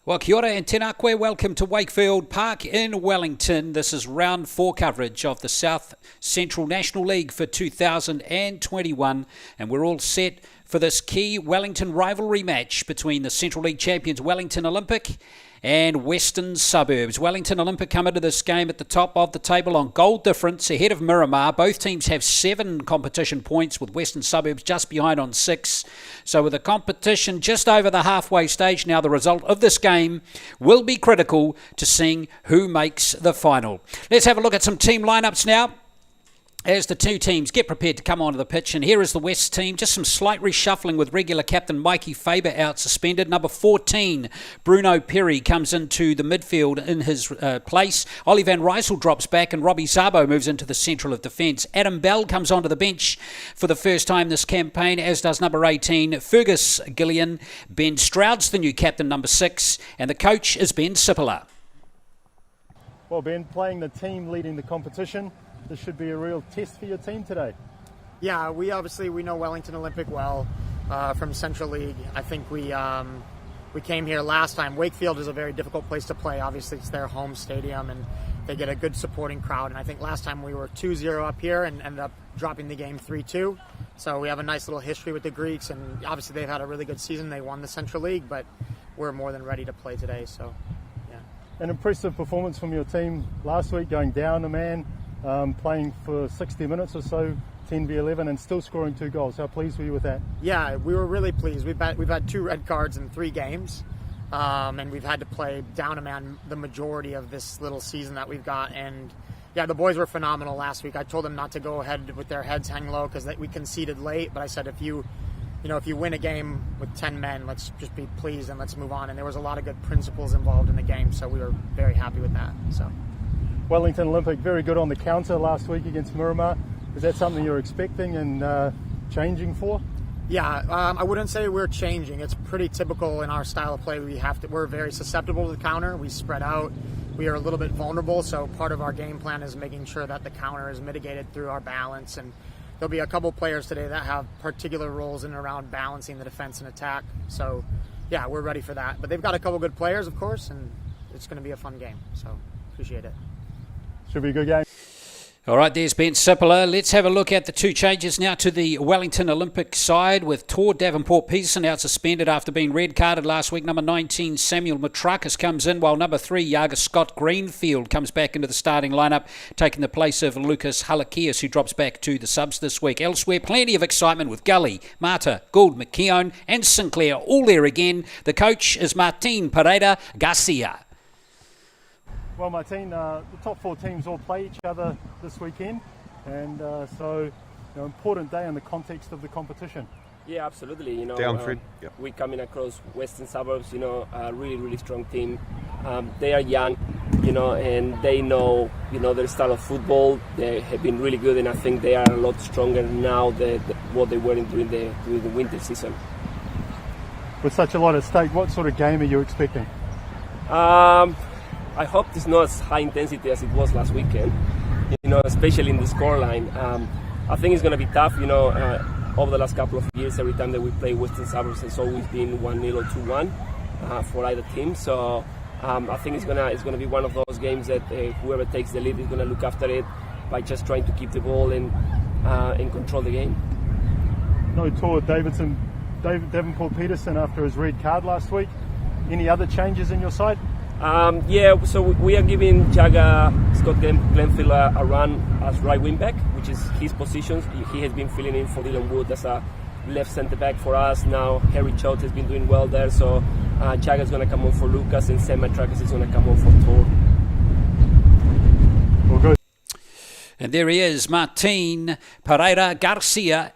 Well, kia ora and tēnā koe. Welcome to Wakefield Park in Wellington. This is round 4 coverage of the South Central National League for 2021, and we're all set for this key Wellington rivalry match between the Central League champions Wellington Olympic and Western Suburbs. Wellington Olympic come into this game at the top of the table on goal difference ahead of Miramar. Both teams have 7 competition points, with Western Suburbs just behind on 6. So with the competition just over the halfway stage now, the result of this game will be critical to seeing who makes the final. Let's have a look at some team lineups now, as the two teams get prepared to come onto the pitch. And here is the West team. Just some slight reshuffling with regular captain Mikey Faber out suspended. Number 14, Bruno Perry, comes into the midfield in his place. Ollie van Rijssel drops back and Robbie Zabo moves into the central of defence. Adam Bell comes onto the bench for the first time this campaign, as does number 18, Fergus Gillian. Ben Stroud's the new captain, number 6, and the coach is Ben Sippala. Well, Ben, playing the team leading the competition, this should be a real test for your team today. Yeah, we know Wellington Olympic well from Central League. I think we came here last time. Wakefield is a very difficult place to play. Obviously, it's their home stadium, and they get a good supporting crowd. And I think last time we were 2-0 up here and ended up dropping the game 3-2. So we have a nice little history with the Greeks, and obviously they've had a really good season. They won the Central League, but we're more than ready to play today. So, yeah. An impressive performance from your team last week, going down a man, playing for 60 minutes or so, 10v11, and still scoring 2 goals. How pleased were you with that? Yeah, we were really pleased. We've had 2 red cards in 3 games, and we've had to play down a man the majority of this little season that we've got. And yeah, the boys were phenomenal last week. I told them not to go ahead with their heads hang low because we conceded late, but I said if you win a game with 10 men, let's just be pleased and let's move on. And there was a lot of good principles involved in the game, so we were very happy with that. So. Wellington Olympic very good on the counter last week against Miramar. Is that something you're expecting and changing for? Yeah, I wouldn't say we're changing. It's pretty typical in our style of play. We're very susceptible to the counter. We spread out. We are a little bit vulnerable, so part of our game plan is making sure that the counter is mitigated through our balance. And there'll be a couple players today that have particular roles in and around balancing the defense and attack. So, yeah, we're ready for that. But they've got a couple good players, of course, and it's going to be a fun game. So, appreciate it. Should be a good game. All right, there's Ben Sippala. Let's have a look at the 2 changes now to the Wellington Olympic side, with Tor Davenport-Peterson out suspended after being red carded last week. Number 19, Samuel Matrakis, comes in, while number 3, Yaga Scott Greenfield, comes back into the starting lineup, taking the place of Lucas Halakias, who drops back to the subs this week. Elsewhere, plenty of excitement with Gully, Mata, Gould, McKeown and Sinclair all there again. The coach is Martin Pereira Garcia. Well, Martin, the top 4 teams all play each other this weekend, and so important day in the context of the competition. Yeah, absolutely. Downford. We're coming across Western Suburbs, a really, really strong team. They are young, and they know, their style of football. They have been really good, and I think they are a lot stronger now than what they were during the winter season. With such a lot at stake, what sort of game are you expecting? I hope it's not as high intensity as it was last weekend, especially in the scoreline. I think it's going to be tough, over the last couple of years. Every time that we play Western Suburbs, it's always been 1-0 or 2-1 for either team. So I think it's gonna be one of those games that whoever takes the lead is going to look after it by just trying to keep the ball and control the game. No Tor Davenport-Peterson after his red card last week. Any other changes in your side? So we are giving Jaga Scott Glenfield a run as right wing back, which is his position. He has been filling in for Dylan Wood as a left centre back for us. Now Harry Choate has been doing well there, so Jaga is going to come on for Lucas, and Sam Matrakis is going to come on for Tor. Well, good. And there he is, Martin Pereira Garcia,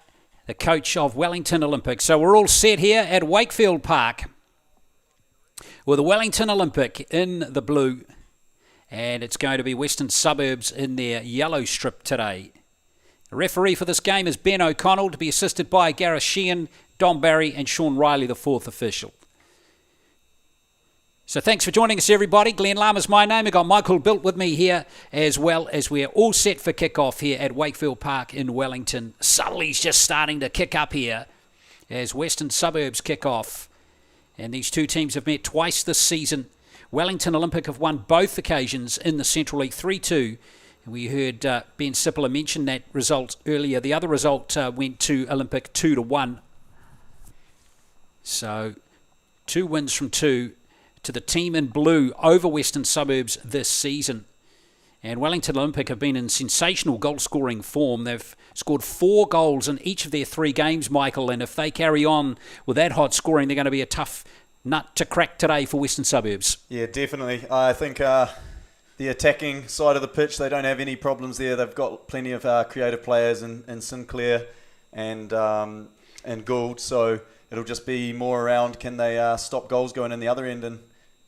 the coach of Wellington Olympic. So we're all set here at Wakefield Park with the Wellington Olympic in the blue, and it's going to be Western Suburbs in their yellow strip today. The referee for this game is Ben O'Connell, to be assisted by Gareth Sheehan, Don Barry and Sean Riley, the 4th official. So thanks for joining us, everybody. Glenn Lama's my name. I've got Michael Built with me here, as well as we're all set for kick-off here at Wakefield Park in Wellington. Sully's just starting to kick up here as Western Suburbs kick off And these two teams have met twice this season. Wellington Olympic have won both occasions in the Central League 3-2. And we heard Ben Sippler mention that result earlier. The other result went to Olympic 2-1. So 2 wins from 2 to the team in blue over Western Suburbs this season. And Wellington Olympic have been in sensational goal-scoring form. They've scored 4 goals in each of their 3 games, Michael. And if they carry on with that hot scoring, they're going to be a tough nut to crack today for Western Suburbs. Yeah, definitely. I think the attacking side of the pitch, they don't have any problems there. They've got plenty of creative players in Sinclair and Gould. So it'll just be more around, can they stop goals going in the other end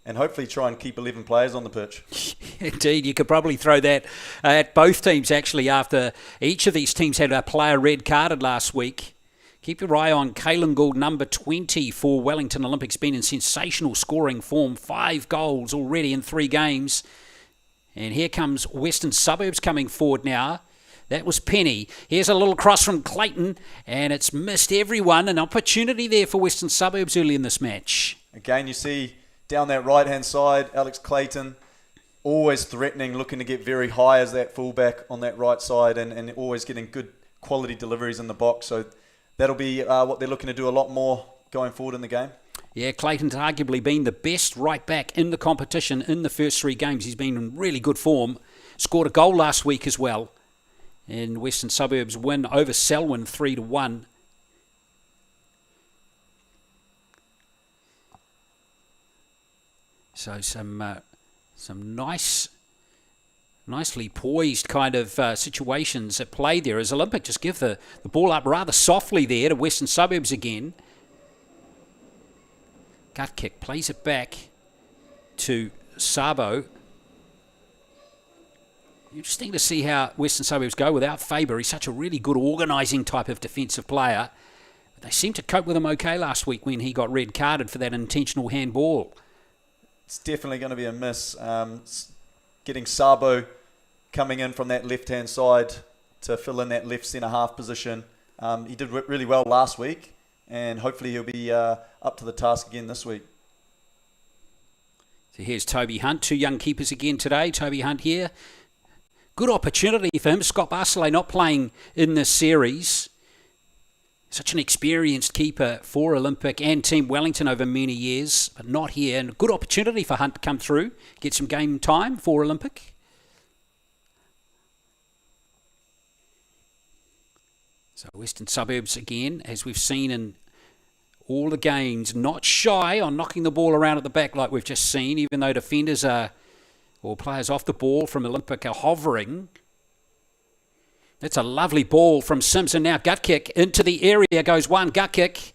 and hopefully try and keep 11 players on the pitch. Indeed, you could probably throw that at both teams, actually, after each of these teams had a player red carded last week. Keep your eye on Caelan Gould, number 20 for Wellington Olympics, been in sensational scoring form, 5 goals already in 3 games. And here comes Western Suburbs coming forward now. That was Penny. Here's a little cross from Clayton, and it's missed everyone. An opportunity there for Western Suburbs early in this match. Again, you see down that right-hand side, Alex Clayton, always threatening, looking to get very high as that fullback on that right side and always getting good quality deliveries in the box. So that'll be what they're looking to do a lot more going forward in the game. Yeah, Clayton's arguably been the best right back in the competition in the first 3 games. He's been in really good form. Scored a goal last week as well. And Western Suburbs win over Selwyn 3-1. So some nicely poised kind of situations at play there as Olympic just give the ball up rather softly there to Western Suburbs again. Gut kick, plays it back to Sabo. Interesting to see how Western Suburbs go without Faber. He's such a really good organising type of defensive player. But they seemed to cope with him okay last week when he got red carded for that intentional handball. It's definitely going to be a miss. Getting Sabo coming in from that left-hand side to fill in that left centre-half position. He did really well last week, and hopefully he'll be up to the task again this week. So here's Toby Hunt, 2 young keepers again today. Toby Hunt here. Good opportunity for him. Scott Barcelay not playing in this series. Such an experienced keeper for Olympic and Team Wellington over many years, but not here. And a good opportunity for Hunt to come through, get some game time for Olympic. So Western Suburbs again, as we've seen in all the games, not shy on knocking the ball around at the back like we've just seen, even though defenders or players off the ball from Olympic are hovering. That's a lovely ball from Simpson. Now gut kick into the area goes one. Gut kick.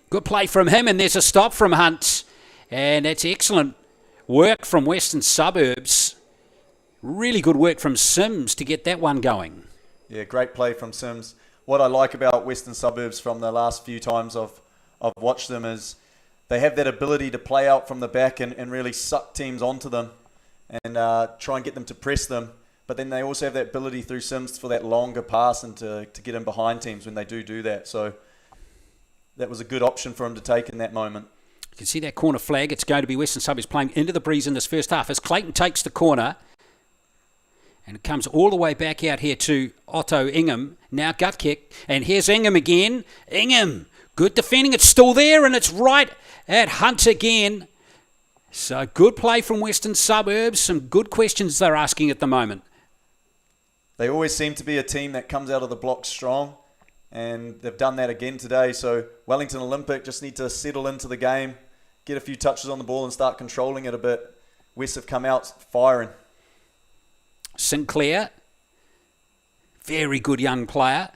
Good play from him, and there's a stop from Hunt. And that's excellent work from Western Suburbs. Really good work from Sims to get that one going. Yeah, great play from Sims. What I like about Western Suburbs from the last few times I've watched them is they have that ability to play out from the back and really suck teams onto them and try and get them to press them. But then they also have that ability through Sims for that longer pass and to get in behind teams when they do that. So that was a good option for him to take in that moment. You can see that corner flag. It's going to be Western Suburbs playing into the breeze in this first half as Clayton takes the corner. And it comes all the way back out here to Otto Ingham. Now gut kick. And here's Ingham again. Ingham. Good defending. It's still there and it's right at Hunt again. So good play from Western Suburbs. Some good questions they're asking at the moment. They always seem to be a team that comes out of the block strong, and they've done that again today. So Wellington Olympic just need to settle into the game, get a few touches on the ball and start controlling it a bit. West have come out firing. Sinclair, very good young player.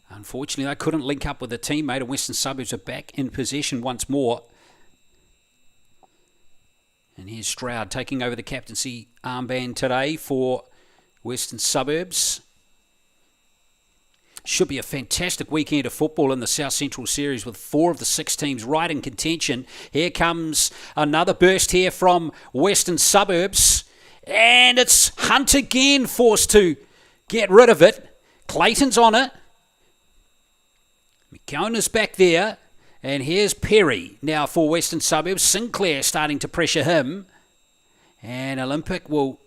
Unfortunately, they couldn't link up with a teammate, and Western Suburbs are back in possession once more. And here's Stroud taking over the captaincy armband today for Western Suburbs. Should be a fantastic weekend of football in the South Central Series with 4 of the 6 teams right in contention. Here comes another burst here from Western Suburbs. And it's Hunt again forced to get rid of it. Clayton's on it. McKeown back there. And here's Perry now for Western Suburbs. Sinclair starting to pressure him. And Olympic will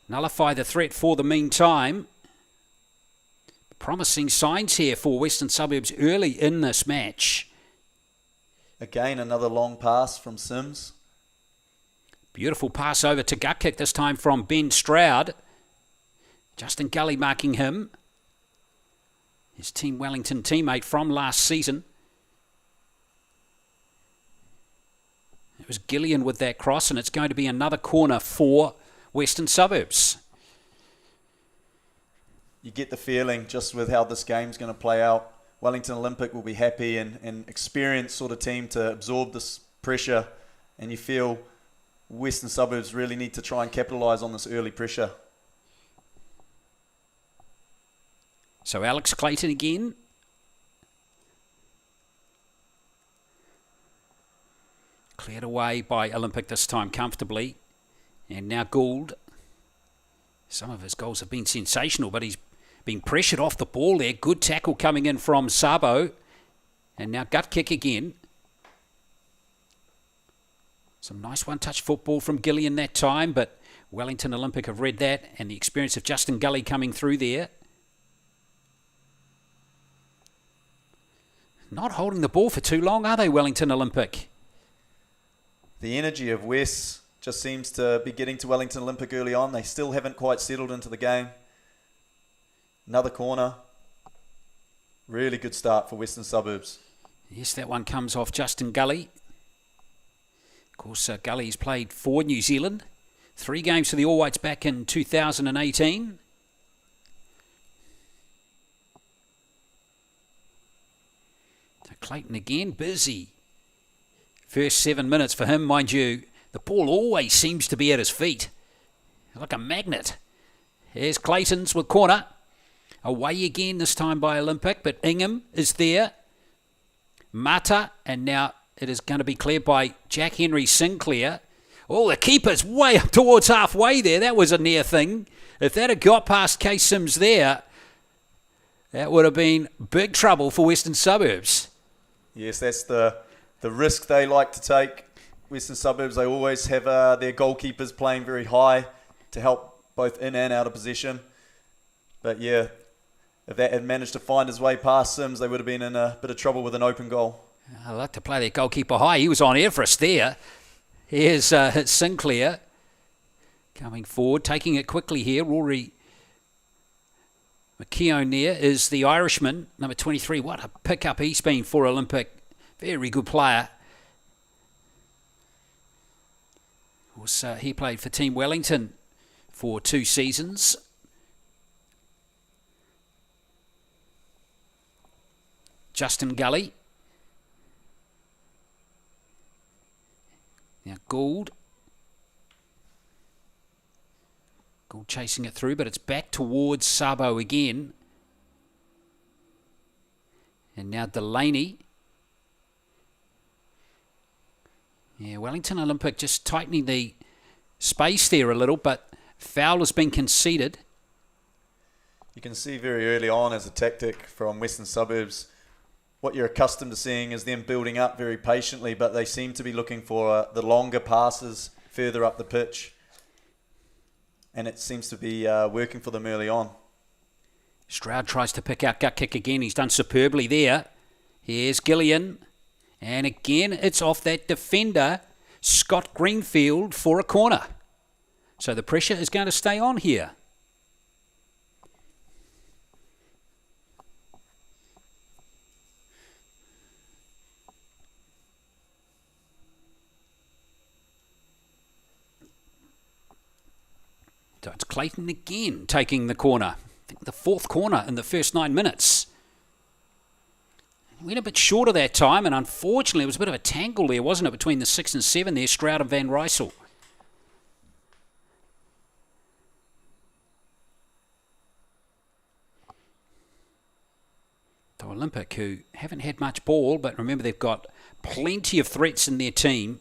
nullify the threat for the meantime. Promising signs here for Western Suburbs early in this match. Again, another long pass from Sims. Beautiful pass over to gut kick, this time from Ben Stroud. Justin Gully marking him. His Team Wellington teammate from last season. It was Gillian with that cross, and it's going to be another corner for Western Suburbs. You get the feeling just with how this game's going to play out. Wellington Olympic will be happy and experienced sort of team to absorb this pressure, and you feel Western Suburbs really need to try and capitalise on this early pressure. So Alex Clayton again. Cleared away by Olympic this time comfortably. And now Gould. Some of his goals have been sensational, but he's been pressured off the ball there. Good tackle coming in from Sabo. And now gut kick again. Some nice one-touch football from Gillian that time, but Wellington Olympic have read that, and the experience of Justin Gully coming through there. Not holding the ball for too long, are they, Wellington Olympic? The energy of West just seems to be getting to Wellington Olympic early on. They still haven't quite settled into the game. Another corner. Really good start for Western Suburbs. Yes, that one comes off Justin Gully. Of course, Gully's played for New Zealand. 3 games for the All Whites back in 2018. So Clayton again, busy. First 7 minutes for him, mind you. The ball always seems to be at his feet. Like a magnet. Here's Clayton's with corner. Away again, this time by Olympic, but Ingham is there. Mata, and now it is going to be cleared by Jack Henry Sinclair. Oh, the keeper's way up towards halfway there. That was a near thing. If that had got past Case Sims there, that would have been big trouble for Western Suburbs. Yes, that's the risk they like to take. Western Suburbs, they always have their goalkeepers playing very high to help both in and out of possession. But yeah, if that had managed to find his way past Sims, they would have been in a bit of trouble with an open goal. I like to play their goalkeeper high. He was on Everest there. Here's Sinclair coming forward, taking it quickly here. Rory McKeown there is the Irishman, number 23. What a pickup he's been for Olympic. Very good player. Of course, he played for Team Wellington for 2 seasons. Justin Gully. Now Gould. Gould chasing it through, but it's back towards Sabo again. And now Delaney. Yeah, Wellington Olympic just tightening the space there a little, but foul has been conceded. You can see very early on as a tactic from Western Suburbs, what you're accustomed to seeing is them building up very patiently, but they seem to be looking for the longer passes further up the pitch. And it seems to be working for them early on. Stroud tries to pick out gut kick again. He's done superbly there. Here's Gillian. And again, it's off that defender, Scott Greenfield, for a corner. So the pressure is going to stay on here. So it's Clayton again taking the corner. I think the 4th corner in the first 9 minutes. Went a bit short of that time, and unfortunately it was a bit of a tangle there, wasn't it, between the 6 and 7 there, Stroud and Van Rysel. The Olympic, who haven't had much ball, but remember they've got plenty of threats in their team.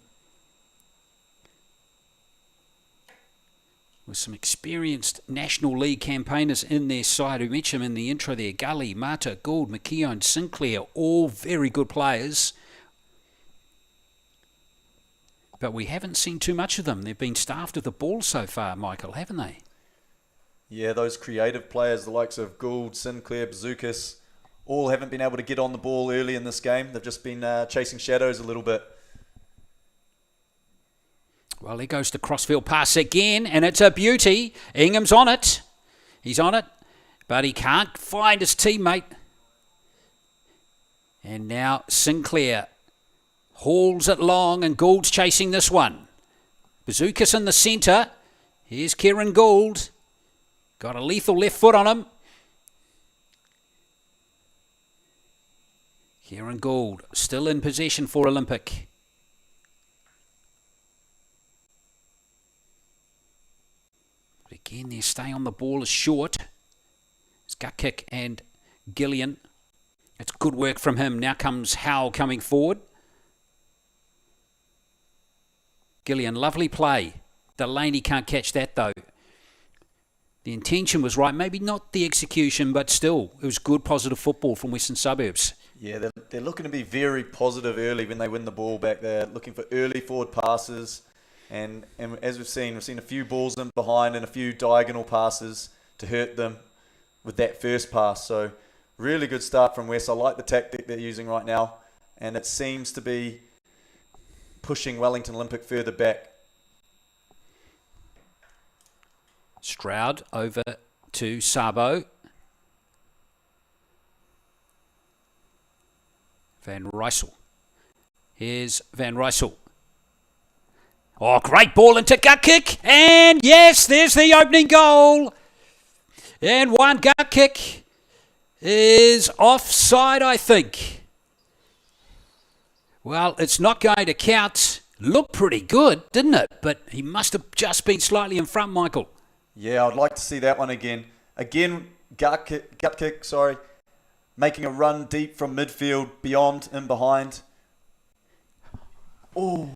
with some experienced National League campaigners in their side. We mentioned in the intro there, Gully, Mata, Gould, McKeown, Sinclair, all very good players. But we haven't seen too much of them. They've been starved of the ball so far, Michael, haven't they? Yeah, those creative players, the likes of Gould, Sinclair, Bazookas, all haven't been able to get on the ball early in this game. They've just been chasing shadows a little bit. Well, there goes the crossfield pass again, and it's a beauty. Ingham's on it. He's on it, but he can't find his teammate. And now Sinclair hauls it long, and Gould's chasing this one. Bazookas in the centre. Here's Kieran Gould. Got a lethal left foot on him. Kieran Gould still in possession for Olympic. But again, their stay on the ball is short. It's gut kick and Gillian. It's good work from him. Now comes Howell coming forward. Gillian, lovely play. Delaney can't catch that though. The intention was right, maybe not the execution, but still, it was good, positive football from Western Suburbs. Yeah, they're looking to be very positive early when they win the ball back. They're looking for early forward passes. And as we've seen a few balls in behind and a few diagonal passes to hurt them with that first pass. So really good start from West. I like the tactic they're using right now. And it seems to be pushing Wellington Olympic further back. Stroud over to Sabo. Van Rysel. Here's Van Rysel. Oh, great ball into gut kick. And yes, there's the opening goal. And one gut kick is offside, I think. Well, it's not going to count. Looked pretty good, didn't it? But he must have just been slightly in front, Michael. Yeah, I'd like to see that one again. Again, gut kick, making a run deep from midfield, beyond, in behind. Oh,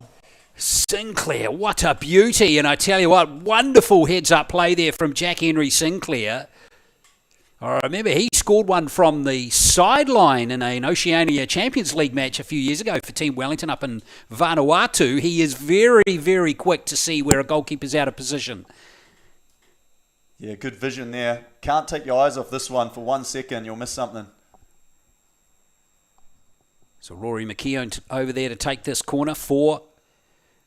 Sinclair, what a beauty. And I tell you what, wonderful heads-up play there from Jack Henry Sinclair. I remember he scored one from the sideline in an Oceania Champions League match a few years ago for Team Wellington up in Vanuatu. He is very, very quick to see where a goalkeeper's out of position. Yeah, good vision there. Can't take your eyes off this one for 1 second. You'll miss something. So Rory McKeown over there to take this corner for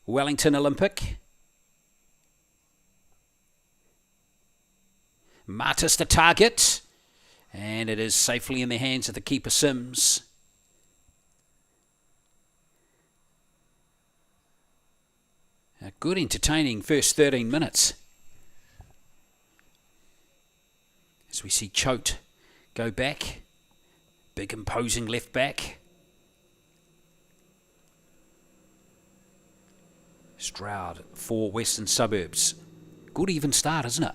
Wellington Olympic. Martis the target. And it is safely in the hands of the keeper Sims. A good entertaining first 13 minutes. As we see Choate go back. Big imposing left back. Stroud for Western Suburbs. Good even start, isn't it?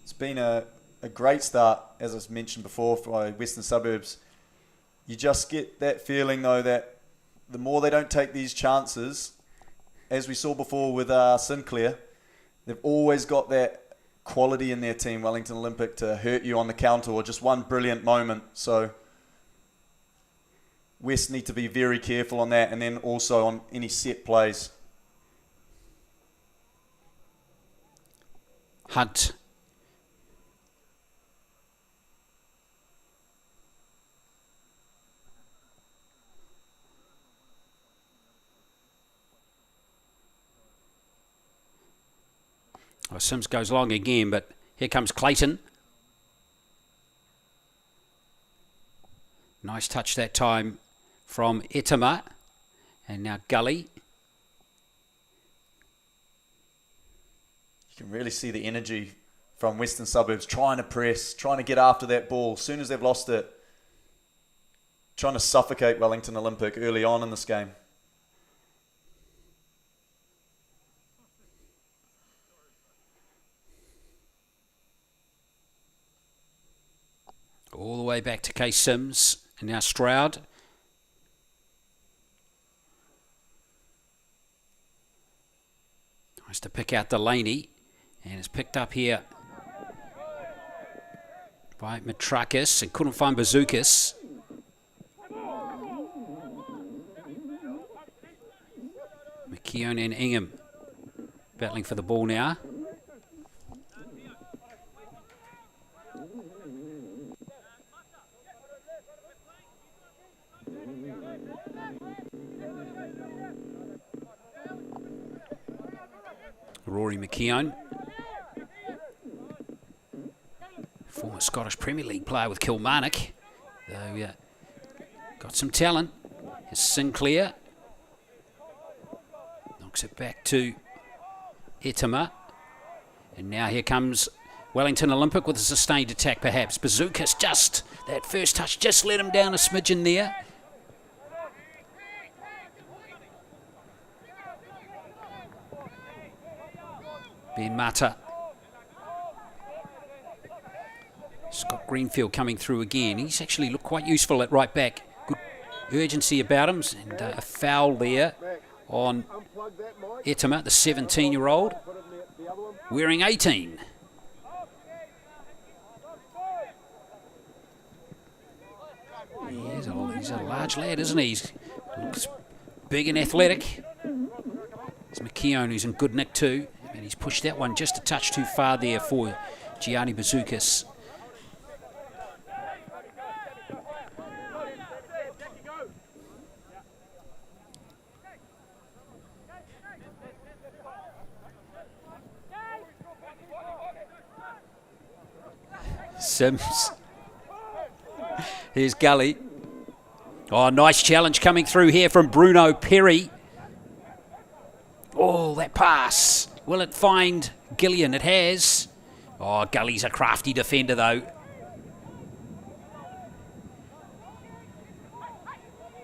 It's been a great start, as I mentioned before, for Western Suburbs. You just get that feeling, though, that the more they don't take these chances, as we saw before with Sinclair, they've always got that quality in their team, Wellington Olympic, to hurt you on the counter or just one brilliant moment. So West need to be very careful on that, and then also on any set plays. Hunt. Well, Sims goes long again, but here comes Clayton. Nice touch that time from Etama. And now Gully. You can really see the energy from Western Suburbs trying to press, trying to get after that ball. As soon as they've lost it, trying to suffocate Wellington Olympic early on in this game. All the way back to Case Sims. And now Stroud. Nice to pick out Delaney. And it's picked up here by Matrakis and couldn't find Bazookas. McKeown and Ingham battling for the ball now. Rory McKeown, former Scottish Premier League player with Kilmarnock, though got some talent. Here's Sinclair, knocks it back to Etama, and now here comes Wellington Olympic with a sustained attack perhaps. Bazookas, just that first touch just let him down a smidgen there. Ben Mata. Scott Greenfield coming through again. He's actually looked quite useful at right back. Good urgency about him. And a foul there on Etama, the 17-year-old, wearing 18. He's a large lad, isn't he? He looks big and athletic. It's McKeown who's in good nick too. And he's pushed that one just a touch too far there for Gianni Bazookas. Sims. Here's Gully. Oh, nice challenge coming through here from Bruno Perry. Oh, that pass. Will it find Gillian? It has. Oh, Gully's a crafty defender, though.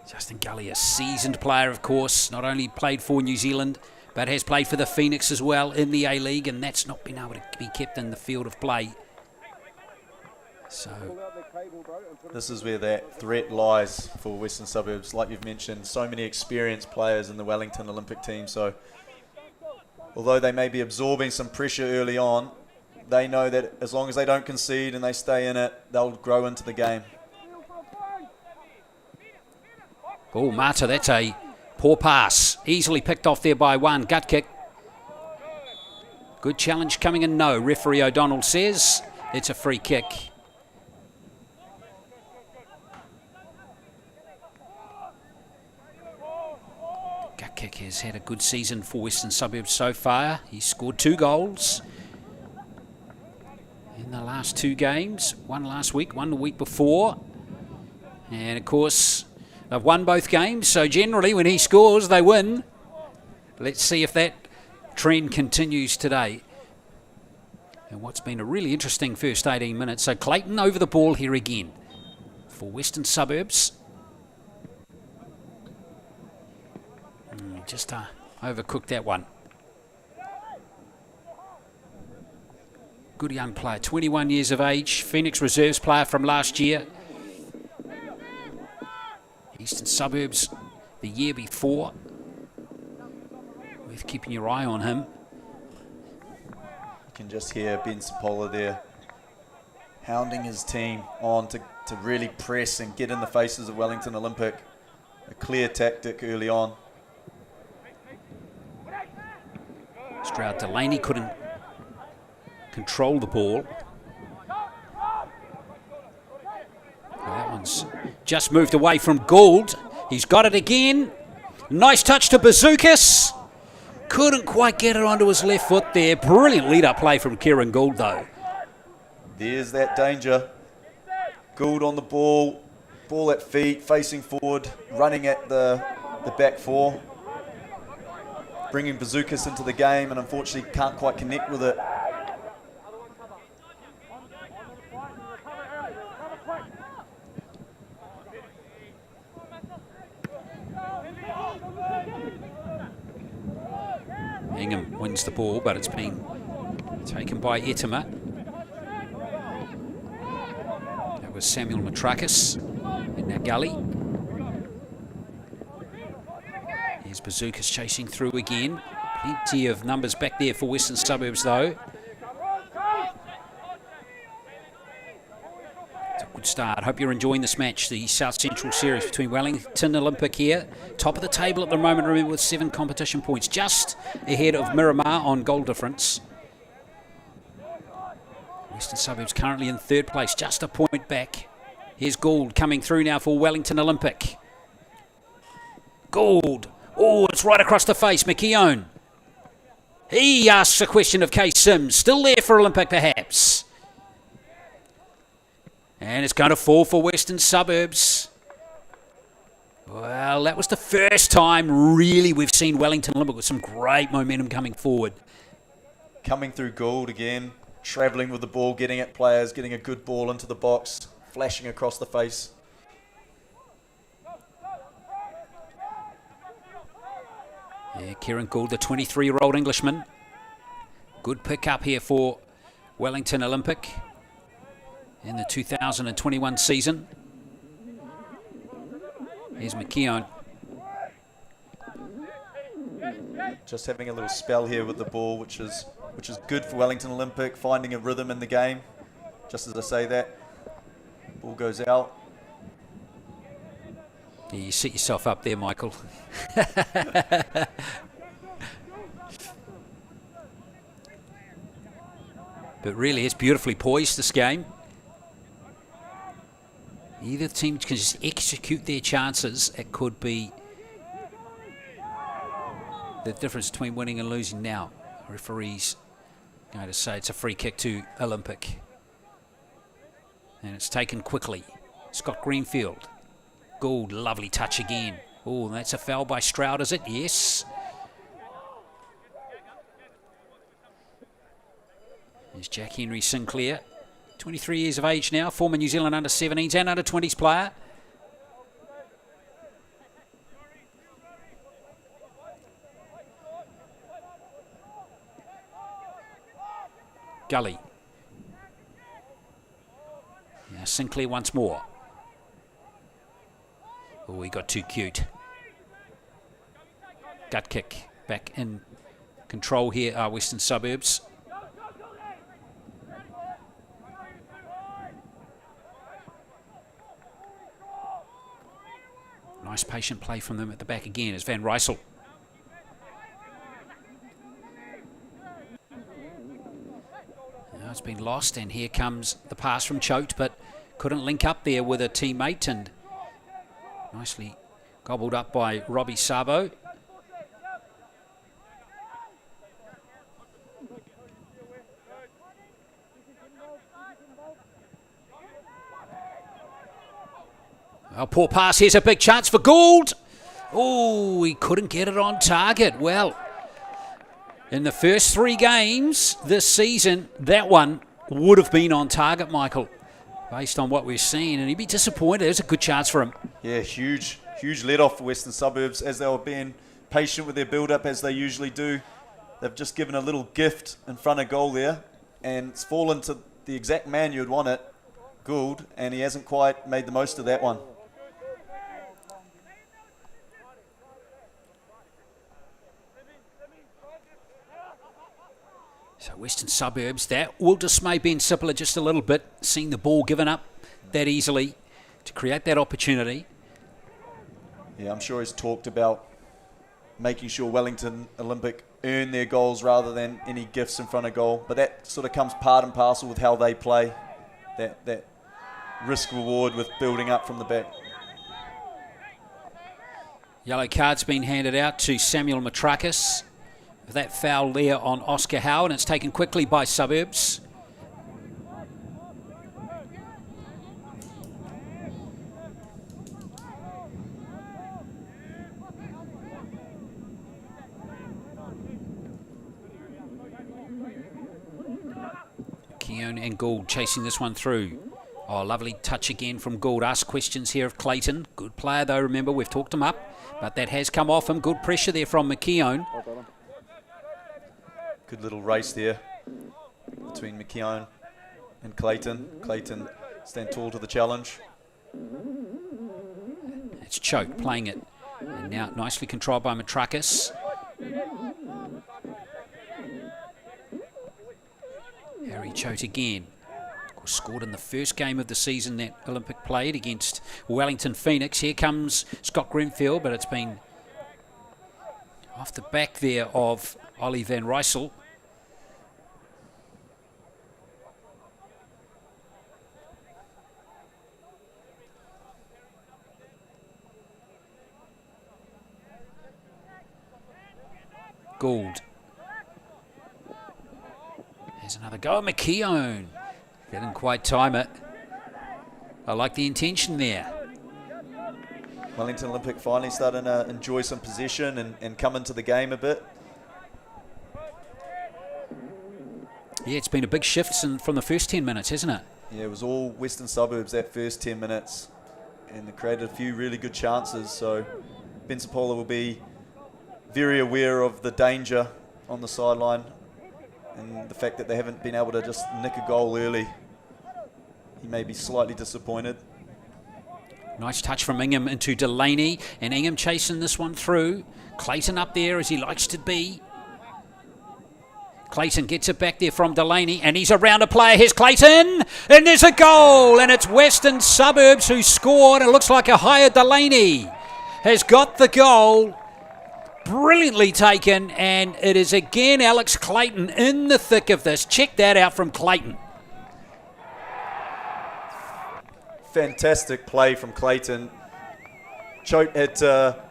Justin Gully, a seasoned player, of course. Not only played for New Zealand, but has played for the Phoenix as well in the A-League, and that's not been able to be kept in the field of play. So this is where that threat lies for Western Suburbs. Like you've mentioned, so many experienced players in the Wellington Olympic team, so although they may be absorbing some pressure early on, they know that as long as they don't concede and they stay in it, they'll grow into the game. Oh, Mata, that's a poor pass. Easily picked off there by one. Gut kick. Good challenge coming in. No, referee O'Donnell says it's a free kick. Kick has had a good season for Western Suburbs so far. He's scored 2 goals in the last 2 games. One last week, one the week before. And of course, they've won both games, so generally when he scores, they win. Let's see if that trend continues today. And what's been a really interesting first 18 minutes. So Clayton over the ball here again for Western Suburbs. Just overcooked that one. Good young player, 21 years of age, Phoenix Reserves player from last year. Eastern Suburbs the year before. Worth keeping your eye on him. You can just hear Ben Sapola there hounding his team on to really press and get in the faces of Wellington Olympic. A clear tactic early on. Stroud Delaney couldn't control the ball. That one's just moved away from Gould. He's got it again. Nice touch to Bazookas. Couldn't quite get it onto his left foot there. Brilliant lead-up play from Kieran Gould, though. There's that danger. Gould on the ball at feet, facing forward, running at the back four. Bringing Bazookas into the game, and unfortunately can't quite connect with it. Ingham wins the ball, but it's been taken by Etama. That was Samuel Matrakis in that gully. Here's Bazookas chasing through again. Plenty of numbers back there for Western Suburbs, though. It's a good start. Hope you're enjoying this match, the South Central Series between Wellington Olympic here. Top of the table at the moment, remember, with 7 competition points, just ahead of Miramar on goal difference. Western Suburbs currently in 3rd place, just a point back. Here's Gould coming through now for Wellington Olympic. Gould. Oh, it's right across the face. McKeown. He asks a question of Kay Sims. Still there for Olympic, perhaps. And it's going to fall for Western Suburbs. Well, that was the first time, really, we've seen Wellington Olympic with some great momentum coming forward. Coming through Gould again, travelling with the ball, getting at players, getting a good ball into the box, flashing across the face. Yeah, Kieran Gould, the 23-year-old Englishman. Good pick-up here for Wellington Olympic in the 2021 season. Here's McKeown. Just having a little spell here with the ball, which is good for Wellington Olympic, finding a rhythm in the game. Just as I say that, ball goes out. Yeah, you set yourself up there, Michael. But really, it's beautifully poised, this game. Either team can just execute their chances. It could be the difference between winning and losing now. The referee's going to say it's a free kick to Olympic. And it's taken quickly. Scott Greenfield. Gould, lovely touch again. Oh, that's a foul by Stroud, is it? Yes. There's Jack Henry Sinclair. 23 years of age now, former New Zealand under-17s and under-20s player. Gully. Now Sinclair once more. Oh, he got too cute. Gut kick. Back in control here are Western Suburbs. Nice patient play from them at the back again as Van Rysel. Now it's been lost, and here comes the pass from Choate, but couldn't link up there with a teammate, and nicely gobbled up by Robbie Sabo. A poor pass. Here's a big chance for Gould. Oh, he couldn't get it on target. Well, in the first 3 games this season, that one would have been on target, Michael, based on what we've seen, and he'd be disappointed. There's a good chance for him. Yeah, huge let off for Western Suburbs as they were being patient with their build-up as they usually do. They've just given a little gift in front of goal there, and it's fallen to the exact man you'd want it, Gould, and he hasn't quite made the most of that one. So Western Suburbs, that will dismay Ben Sippler just a little bit, seeing the ball given up that easily to create that opportunity. Yeah, I'm sure he's talked about making sure Wellington Olympic earn their goals rather than any gifts in front of goal. But that sort of comes part and parcel with how they play, that risk-reward with building up from the back. Yellow card's been handed out to Samuel Matrakis. That foul there on Oscar Howe, and it's taken quickly by Suburbs. Keown and Gould chasing this one through. Oh, lovely touch again from Gould. Ask questions here of Clayton. Good player though, remember, we've talked him up, but that has come off him. Good pressure there from McKeown. Good little race there between McKeown and Clayton. Clayton stand tall to the challenge. It's Choate playing it. And now nicely controlled by Matrakis. Harry Choate again. Scored in the first game of the season that Olympic played against Wellington Phoenix. Here comes Scott Grenfell, but it's been off the back there of Ollie van Rysel. Gould. There's another go. McKeown. Didn't quite time it. I like the intention there. Wellington Olympic finally starting to enjoy some possession and come into the game a bit. Yeah, it's been a big shift from the first 10 minutes, hasn't it? Yeah, it was all Western Suburbs that first 10 minutes, and they created a few really good chances. So Bensapola will be very aware of the danger on the sideline and the fact that they haven't been able to just nick a goal early. He may be slightly disappointed. Nice touch from Ingham into Delaney, and Ingham chasing this one through. Clayton up there as he likes to be. Clayton gets it back there from Delaney, and he's around a player. Here's Clayton, and there's a goal, and it's Western Suburbs who scored. It looks like a higher Delaney has got the goal. Brilliantly taken, and it is again Alex Clayton in the thick of this. Check that out from Clayton. Fantastic play from Clayton. Choate had to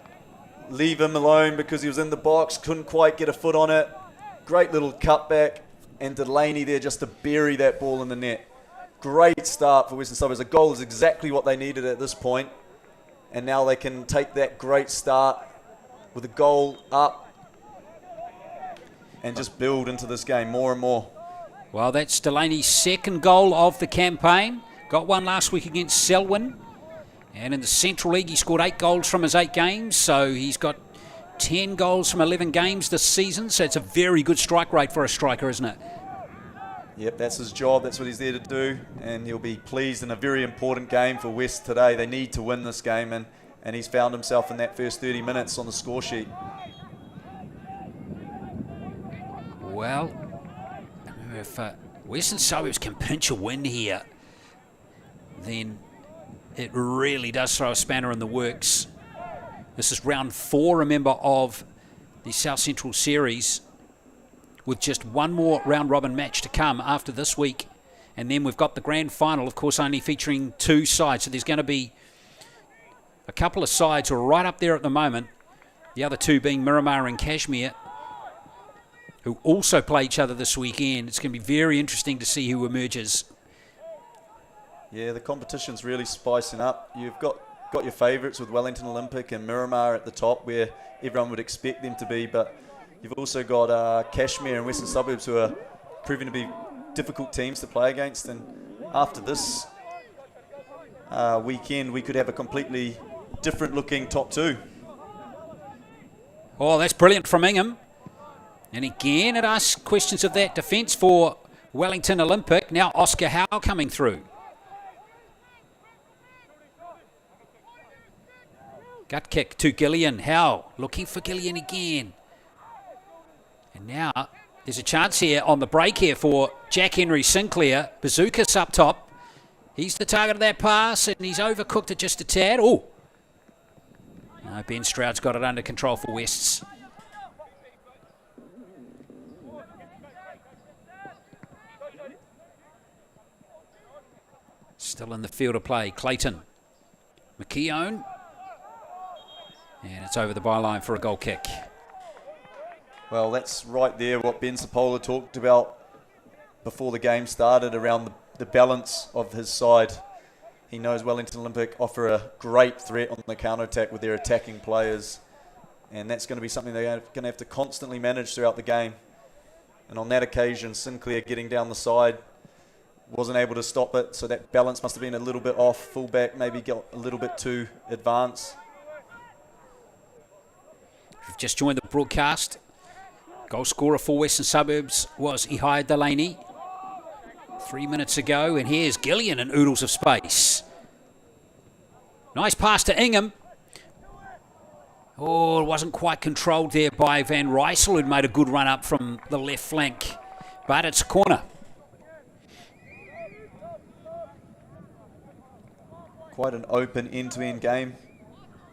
leave him alone because he was in the box, couldn't quite get a foot on it. Great little cutback, and Delaney there just to bury that ball in the net. Great start for Western Suburbs. A goal is exactly what they needed at this point, and now they can take that great start with a goal up and just build into this game more and more. Well, that's Delaney's second goal of the campaign. Got one last week against Selwyn. And in the Central League, he scored 8 goals from his 8 games. So he's got 10 goals from 11 games this season. So it's a very good strike rate for a striker, isn't it? Yep, that's his job. That's what he's there to do. And he'll be pleased in a very important game for West today. They need to win this game, and he's found himself in that first 30 minutes on the score sheet. Well, if Western Suburbs can pinch a win here, then it really does throw a spanner in the works. This is round 4, remember, of the South Central Series, with just one more round-robin match to come after this week. And then we've got the grand final, of course, only featuring 2 sides. So there's going to be a couple of sides who are right up there at the moment. The other 2 being Miramar and Kashmir, who also play each other this weekend. It's going to be very interesting to see who emerges. Yeah, the competition's really spicing up. You've got your favourites with Wellington Olympic and Miramar at the top, where everyone would expect them to be, but you've also got Kashmir and Western Suburbs, who are proving to be difficult teams to play against. And after this weekend, we could have a completely different looking top 2. Oh, that's brilliant from Ingham. And again, it asks questions of that defence for Wellington Olympic. Now Oscar Howe coming through. Gut kick to Gillian. Howe looking for Gillian again. And now there's a chance here on the break here for Jack Henry Sinclair. Bazookas up top. He's the target of that pass, and he's overcooked it just a tad. Oh, no, Ben Stroud's got it under control for Wests. Still in the field of play, Clayton. McKeown. And it's over the byline for a goal kick. Well, that's right there what Ben Sapola talked about before the game started around the balance of his side. He knows Wellington Olympic offer a great threat on the counter-attack with their attacking players, and that's going to be something they're going to have to constantly manage throughout the game. And on that occasion, Sinclair getting down the side wasn't able to stop it, so that balance must have been a little bit off. Fullback maybe got a little bit too advanced. If you've just joined the broadcast, goal scorer for Western Suburbs was Ihai Delaney 3 minutes ago, and here's Gillian in oodles of space. Nice pass to Ingham. Oh, it wasn't quite controlled there by Van Rysel, who'd made a good run up from the left flank, but it's a corner. quite an open end-to-end game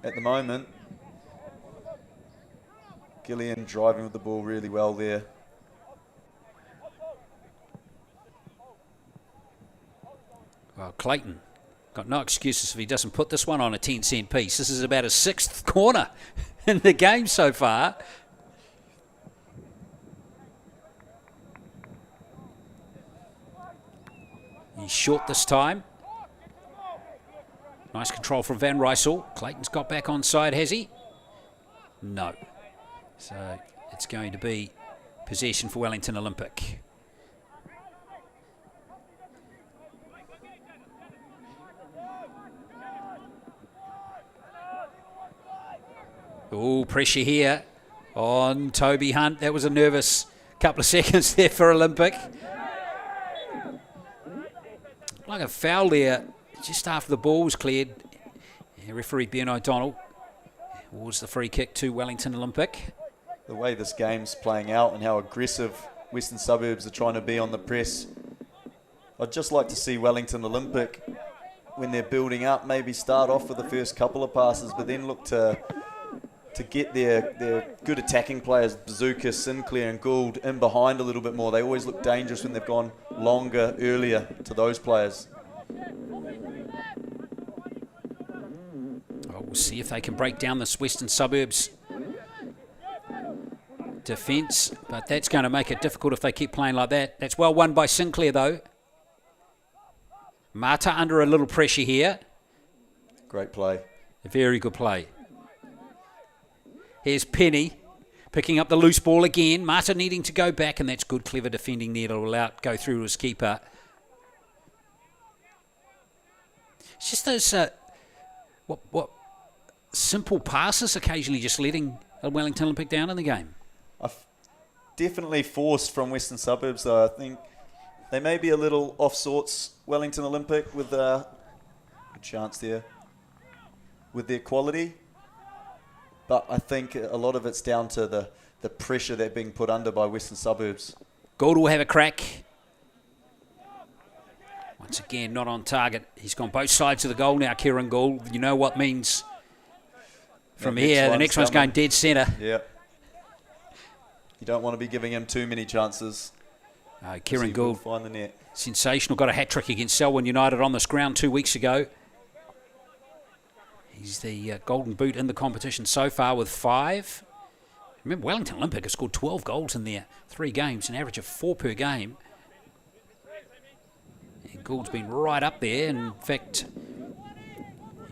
at the moment. Gillian driving with the ball really well there. Well, Clayton got no excuses if he doesn't put this one on a 10-cent piece. This is about a 6th corner in the game so far. He's short this time. Nice control from Van Rysel. Clayton's got back onside, has he? No. So it's going to be possession for Wellington Olympic. Oh, pressure here on Toby Hunt. That was a nervous couple of seconds there for Olympic. Like a foul there just after the ball was cleared. Referee Ben O'Donnell awards the free kick to Wellington Olympic. The way this game's playing out and how aggressive Western Suburbs are trying to be on the press, I'd just like to see Wellington Olympic, when they're building up, maybe start off with the first couple of passes, but then look to get their good attacking players, Bazooka, Sinclair and Gould, in behind a little bit more. They always look dangerous when they've gone longer, earlier to those players. Well, we'll see if they can break down this Western Suburbs defence, but that's going to make it difficult if they keep playing like that. That's well won by Sinclair, though. Mata under a little pressure here. Great play. A very good play. Here's Penny picking up the loose ball again. Mata needing to go back, and that's good, clever defending there to allow it go through to his keeper. It's just those what simple passes occasionally just letting Wellington Olympic down in the game. Definitely forced from Western Suburbs, though. I think they may be a little off sorts, Wellington Olympic, with a good chance there with their quality. But I think a lot of it's down to the pressure they're being put under by Western Suburbs. Gould will have a crack. Once again, not on target. He's gone both sides of the goal now, Kieran Gould. You know what means from here. The next one's going dead centre. Yeah. You don't want to be giving him too many chances. Kieran Gould, find the net. Sensational. Got a hat-trick against Selwyn United on this ground 2 weeks ago. He's the golden boot in the competition so far with 5. Remember, Wellington Olympic has scored 12 goals in their 3 games, an average of 4 per game. And Gould's been right up there. In fact,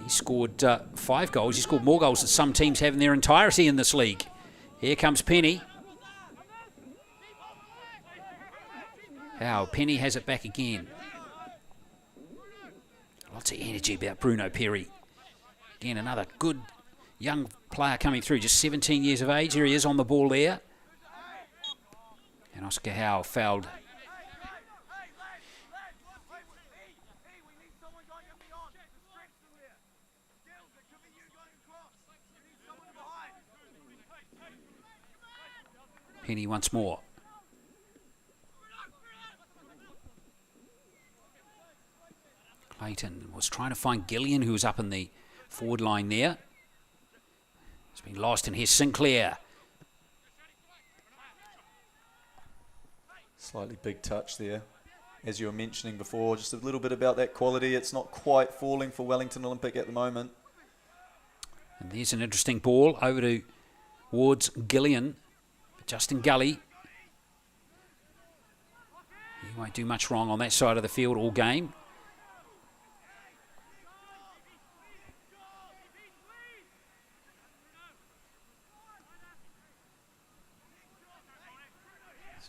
he scored 5 goals. He scored more goals than some teams have in their entirety in this league. Here comes Penny. Penny has it back again. Lots of energy about Bruno Perry. Again, another good young player coming through, just 17 years of age. Here he is on the ball there. And Oscar Howe fouled. Penny once more. Clayton was trying to find Gillian, who was up in the forward line there. It's been lost, and here's Sinclair. Slightly big touch there. As you were mentioning before, just a little bit about that quality. It's not quite falling for Wellington Olympic at the moment. And there's an interesting ball over towards Gillian. Justin Gully. He won't do much wrong on that side of the field all game.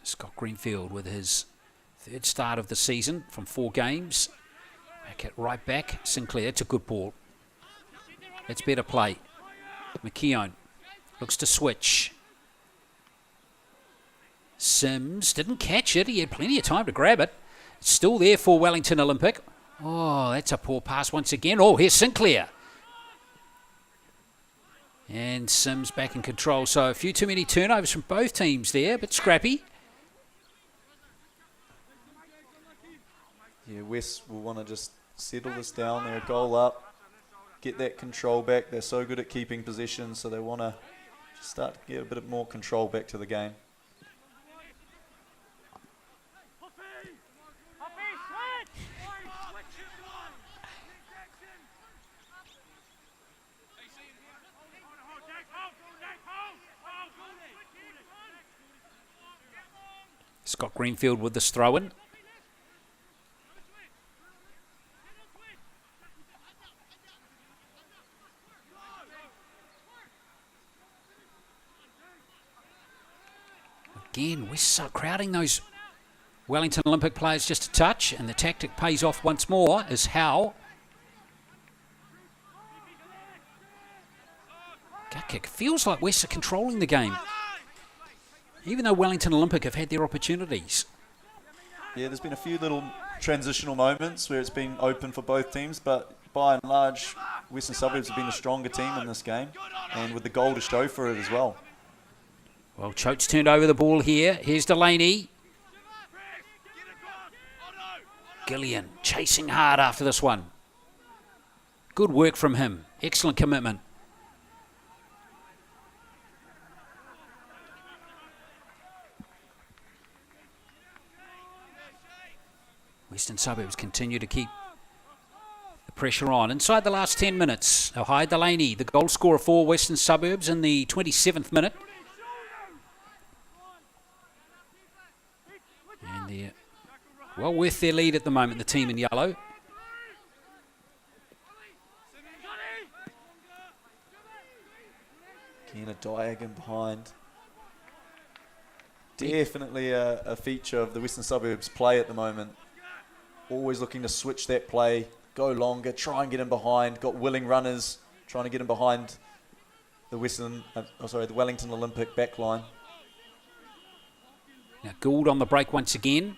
Scott Greenfield with his 3rd start of the season from 4 games. Back at right back. Sinclair, it's a good ball. It's better play. McKeown looks to switch. Sims didn't catch it. He had plenty of time to grab it. It's still there for Wellington Olympic. Oh, that's a poor pass once again. Oh, here's Sinclair. And Sims back in control. So a few too many turnovers from both teams there, but scrappy. Yeah, West will want to just settle this down. They're a goal up. get that control back. They're so good at keeping possession, so they want to start to get a bit more control back to the game. Scott Greenfield with this throw-in. Again, we're crowding those Wellington Olympic players just a touch, and the tactic pays off once more as Howe. Gut kick. Feels like West are controlling the game, even though Wellington Olympic have had their opportunities. Yeah, there's been a few little transitional moments where it's been open for both teams, but by and large, Western Suburbs have been the stronger team in this game, and with the goal to show for it as well. Well, Choate's turned over the ball here. Here's Delaney. Gillian chasing hard after this one. Good work from him. Excellent commitment. Western Suburbs continue to keep the pressure on. Inside the last 10 minutes, Ohio Delaney, the goal scorer for Western Suburbs in the 27th minute. And they're well worth their lead at the moment, the team in yellow. Again, a diagon behind. Definitely a feature of the Western Suburbs play at the moment. Always looking to switch that play, go longer, try and get in behind. Got willing runners trying to get in behind the the Wellington Olympic back line. Now Gould on the break once again.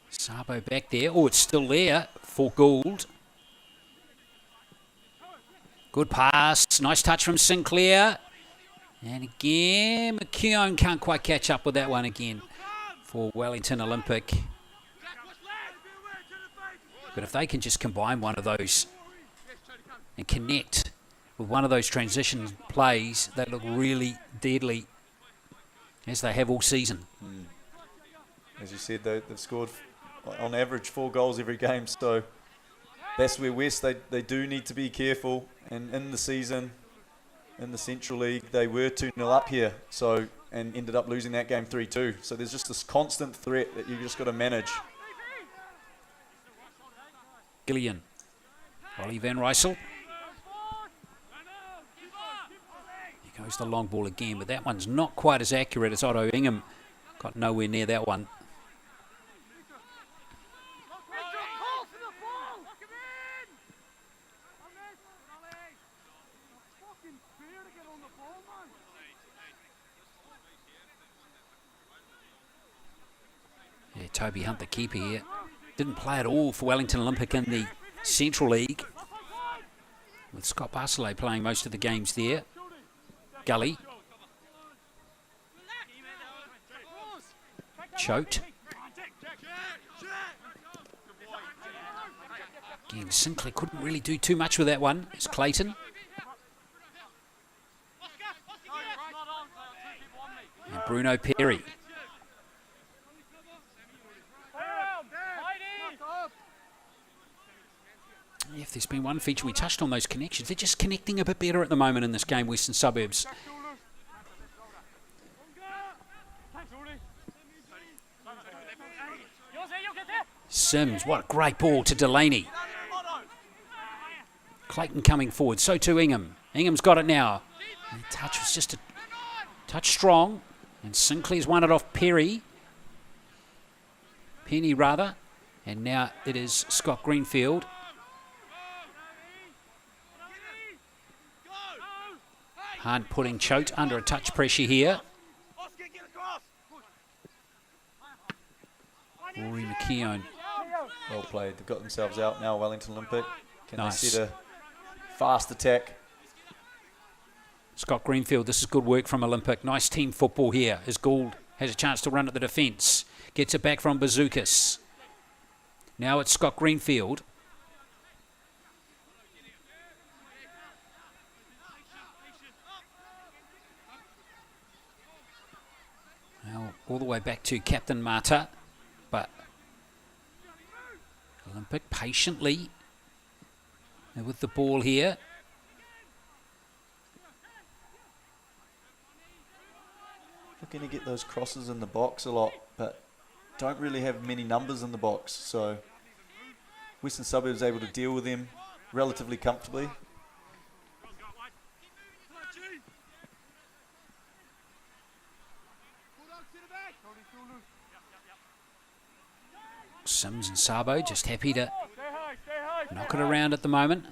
Sabo back there. Oh, it's still there for Gould. Good pass. Nice touch from Sinclair. And again, McKeown can't quite catch up with that one again for Wellington Olympic. But if they can just combine one of those and connect with one of those transition plays, that look really deadly, as they have all season. As you said, they've scored on average 4 goals every game, so that's where West, they do need to be careful. And in the season, in the Central League, they were 2-0 up here, and ended up losing that game 3-2. So there's just this constant threat that you've just got to manage. Gillian. Ollie Van Rysel. Here goes the long ball again, but that one's not quite as accurate as Otto Ingham. Got nowhere near that one. Yeah, Toby Hunt, the keeper here, didn't play at all for Wellington Olympic in the Central League, with Scott Barcelay playing most of the games there. Gully. Choate. Again, Sinclair couldn't really do too much with that one. It's Clayton. And Bruno Perry. If there's been one feature, we touched on those connections. They're just connecting a bit better at the moment in this game, Western Suburbs. Sims, what a great ball to Delaney. Clayton coming forward, so too Ingham. Ingham's got it now. And the touch was just a touch strong. And Sinclair's won it off Penny rather. And now it is Scott Greenfield. Hunt putting Choate under a touch pressure here. Rory McKeown. Well played. They've got themselves out now, Wellington Olympic. Can Nice. they set a fast attack? Scott Greenfield, this is good work from Olympic. Nice team football here as Gould has a chance to run at the defence. Gets it back from Bazookas. Now it's Scott Greenfield. All the way back to Captain Mata. But Olympic patiently with the ball here. Looking to get those crosses in the box a lot, but don't really have many numbers in the box. So Western Suburbs able to deal with them relatively comfortably. Sims and Sabo just happy to knock it around at the moment.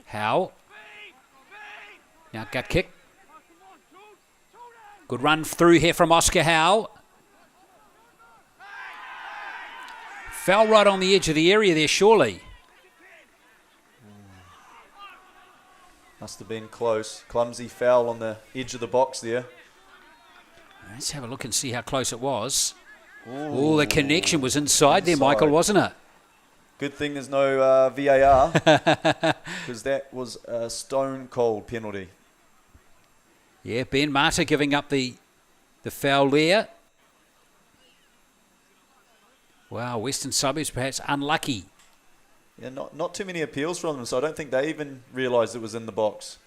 Howe. Now gut kick. Good run through here from Oscar Howe. Fell right on the edge of the area there, surely. Must have been close. Clumsy foul on the edge of the box there. Let's have a look and see how close it was. Oh, the connection was inside there, Michael, wasn't it? Good thing there's no VAR, because that was a stone cold penalty. Yeah, Ben Mata giving up the foul there. Wow, Western Suburbs perhaps unlucky. Yeah, not too many appeals from them, so I don't think they even realised it was in the box.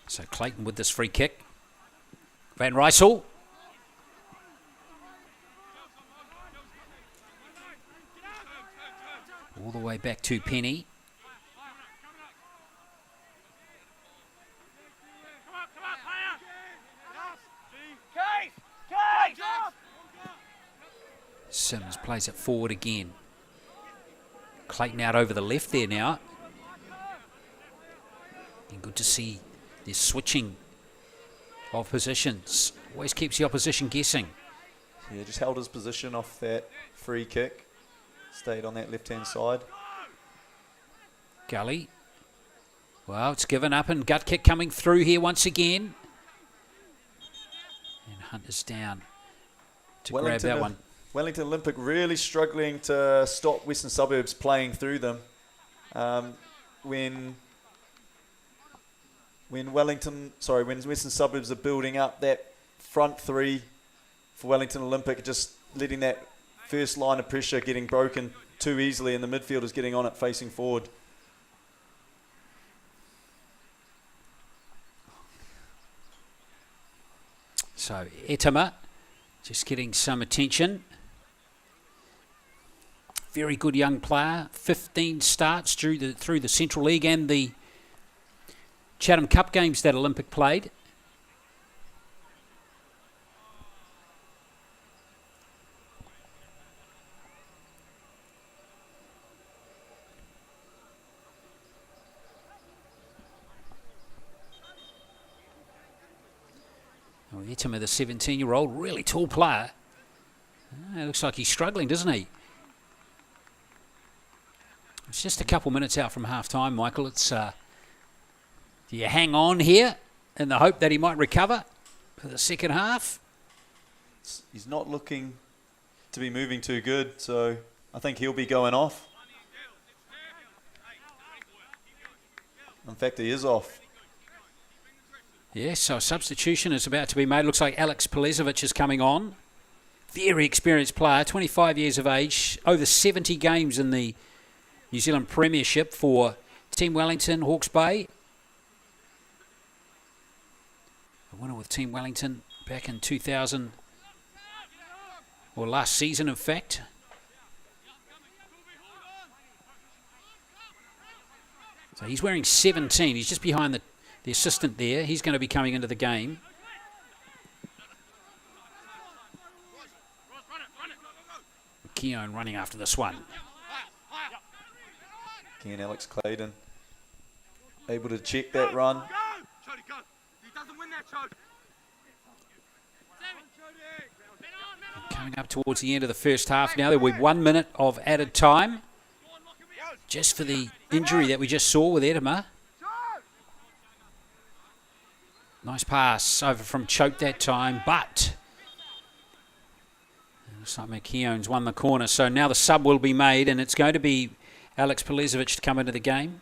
So Clayton with this free kick. Van Rysel. All the way back to Penny. Sims plays it forward again. Clayton out over the left there now. And good to see this switching of positions. Always keeps the opposition guessing. Yeah, just held his position off that free kick. Stayed on that left-hand side. Gully. Well, it's given up and gut kick coming through here once again. And Hunt is down to grab that one. Wellington Olympic really struggling to stop Western Suburbs playing through them. When Western Suburbs are building up that front three for Wellington Olympic, just letting that first line of pressure getting broken too easily, and the midfielders getting on it facing forward. So Etama just getting some attention. Very good young player. 15 starts through the Central League and the Chatham Cup games that Olympic played. Oh, Etama, the 17-year-old, really tall player. It looks like he's struggling, doesn't he? It's just a couple minutes out from half-time, Michael. It's do you hang on here in the hope that he might recover for the second half? He's not looking to be moving too good, so I think he'll be going off. In fact, he is off. Yes, so a substitution is about to be made. Looks like Alex Pelezovic is coming on. Very experienced player, 25 years of age, over 70 games in the New Zealand Premiership for Team Wellington, Hawke's Bay. A winner with Team Wellington back in 2000, or last season in fact. So he's wearing 17. He's just behind the assistant there. He's going to be coming into the game. Keown running after this one. Again, Alex Clayton able to check that run. Coming up towards the end of the first half now. There will be 1 minute of added time. Just for the injury that we just saw with Etama. Nice pass over from Choke that time, but Looks like McKeown's won the corner, so now the sub will be made, and it's going to be Alex Pelezovic to come into the game.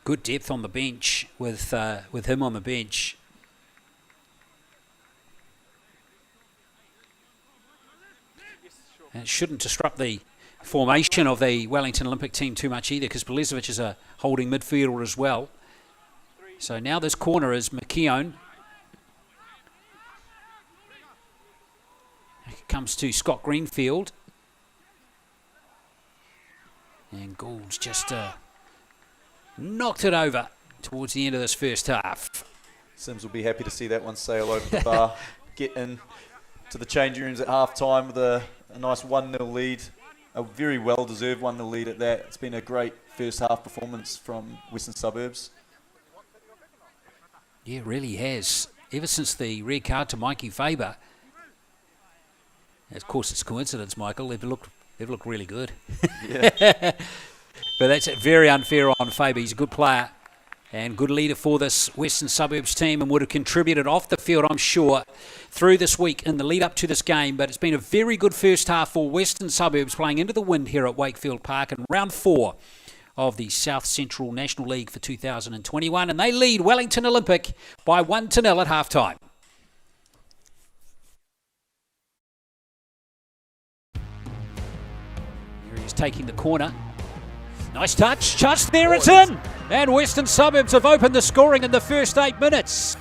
Good depth on the bench with him on the bench. And it shouldn't disrupt the formation of the Wellington Olympic team too much either, because Pelezovic is a holding midfielder as well. So now this corner is McKeown. It comes to Scott Greenfield. And Gould's just knocked it over towards the end of this first half. Sims will be happy to see that one sail over the bar. Get in to the changing rooms at half-time with a nice 1-0 lead. A very well-deserved 1-0 lead at that. It's been a great first half performance from Western Suburbs. Yeah, it really has. Ever since the red card to Mikey Faber. Of course, it's coincidence, Michael. They've looked really good. Yeah. But that's very unfair on Faber. He's a good player and good leader for this Western Suburbs team, and would have contributed off the field, I'm sure, through this week in the lead up to this game. But it's been a very good first half for Western Suburbs, playing into the wind here at Wakefield Park in round 4 of the South Central National League for 2021, and they lead Wellington Olympic by 1-0 at half-time. Here he is taking the corner. Nice touch, there it's in! And Western Suburbs have opened the scoring in the first 8 minutes.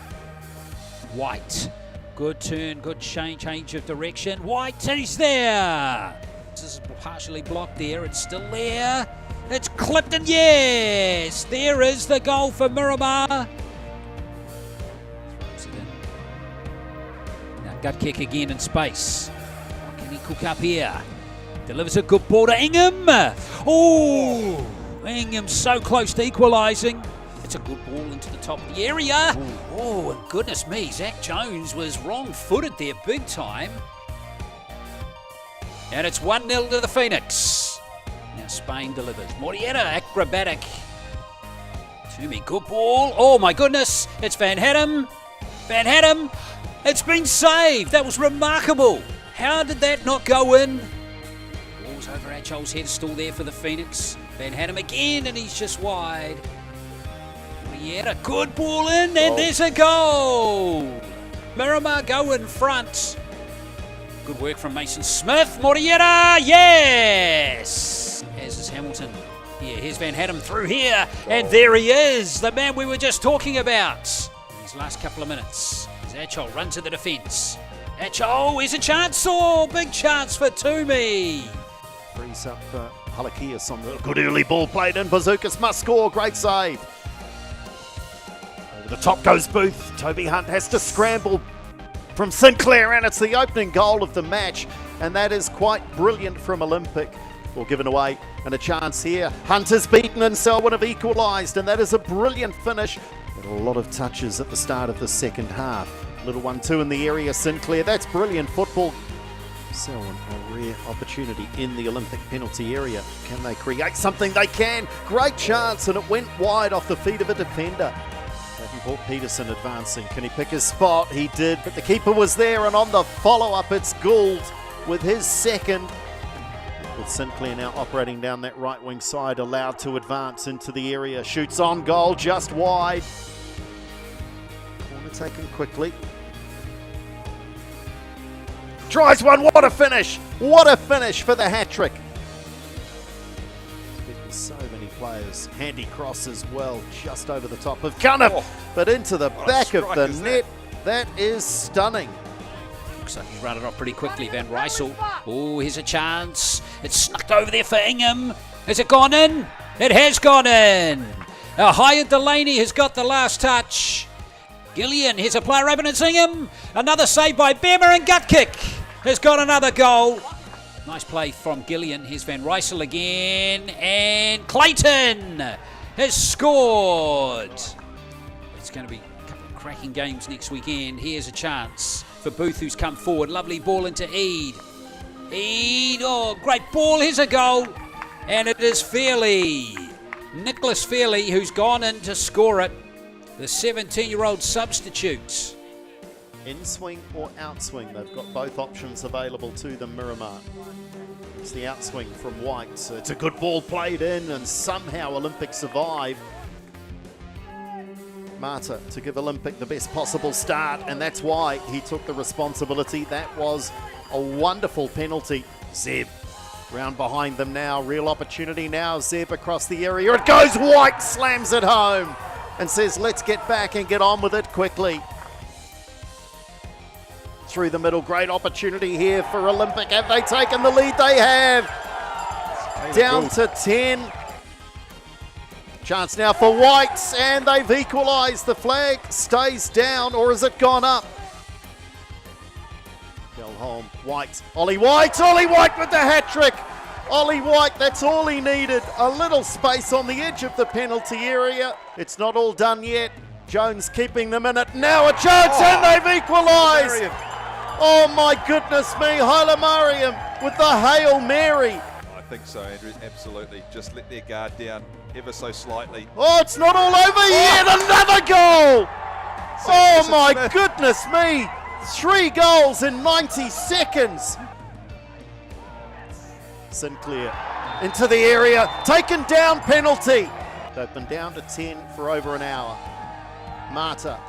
White, good turn, good change of direction. White, and he's there! This is partially blocked there, it's still there. It's clipped, and yes! There is the goal for Miramar. Throws it in. Now gut kick again in space. What can he cook up here? Delivers a good ball to Ingham. Oh, Ingham so close to equalising. It's a good ball into the top of the area. Oh, and goodness me, Zach Jones was wrong-footed there big time. And it's 1-0 to the Phoenix. Now Spain delivers. Morietta, acrobatic. Toomey, good ball. Oh my goodness, it's Van Hattem. Van Hattem, it's been saved. That was remarkable. How did that not go in? Ball's over Achol's head, still there for the Phoenix. Van Hattem again, and he's just wide. Morietta, good ball in, and there's a goal. Miramar go in front. Good work from Mason Smith. Morietta, yes! As is Hamilton. Here, here's Van Hattem through here. And there he is, the man we were just talking about. In these last couple of minutes. As Achol runs to the defence. Achol, is a chance. Oh, big chance for Toomey. Frees up Halakias on the good early ball played in. Bazookas must score. Great save. Over the top goes Booth. Toby Hunt has to scramble from Sinclair, and it's the opening goal of the match, and that is quite brilliant from Olympic. Well, given away, and a chance here. Hunt is beaten and Selwyn have equalised, and that is a brilliant finish. But a lot of touches at the start of the second half. Little 1-2 in the area, Sinclair. That's brilliant football. Selwyn, a rare opportunity in the Olympic penalty area. Can they create something? They can. Great chance, and it went wide off the feet of a defender. Davenport Peterson advancing. Can he pick his spot? He did, but the keeper was there, and on the follow-up, it's Gould with his second. With Sinclair now operating down that right wing side, allowed to advance into the area. Shoots on goal, just wide. Corner taken quickly. Tries one, what a finish! What a finish for the hat-trick. So many players. Handy cross as well, just over the top of Cunniff, but into the back of the net. That is stunning. Looks like he's run it off pretty quickly, Van Rysel. Oh, here's a chance. It's snuck over there for Ingham. Has it gone in? It has gone in. Hyatt Delaney has got the last touch. Gillian, here's a player open, it's Ingham. Another save by Bemmer, and gut kick has got another goal. Nice play from Gillian. Here's Van Rysel again. And Clayton has scored. It's going to be a couple of cracking games next weekend. Here's a chance for Booth, who's come forward. Lovely ball into Eade. Eade, oh, great ball. Here's a goal. And it is Fairley. Nicholas Fairley, who's gone in to score it. The 17-year-old substitute. In swing or out swing, they've got both options available to them, Miramar. It's the outswing from White. It's a good ball played in, and somehow Olympic survive. Marta to give Olympic the best possible start, and that's why he took the responsibility. That was a wonderful penalty. Zeb round behind them now. Real opportunity now. Zeb across the area. It goes. White slams it home and says, let's get back and get on with it quickly. Through the middle, great opportunity here for Olympic. Have they taken the lead? They have. Down to 10. Chance now for White, and they've equalised. The flag stays down, or has it gone up? Home, White, Ollie White with the hat-trick. Ollie White, that's all he needed. A little space on the edge of the penalty area. It's not all done yet. Jones keeping them in it. Now a chance, and they've equalised. Oh my goodness me, Haile Mariam with the Hail Mary. I think so, Andrew, absolutely. Just let their guard down ever so slightly. Oh, it's not all over yet, another goal! Oh my goodness me, 3 goals in 90 seconds. Sinclair into the area, taken down, penalty. They've been down to 10 for over an hour. Marta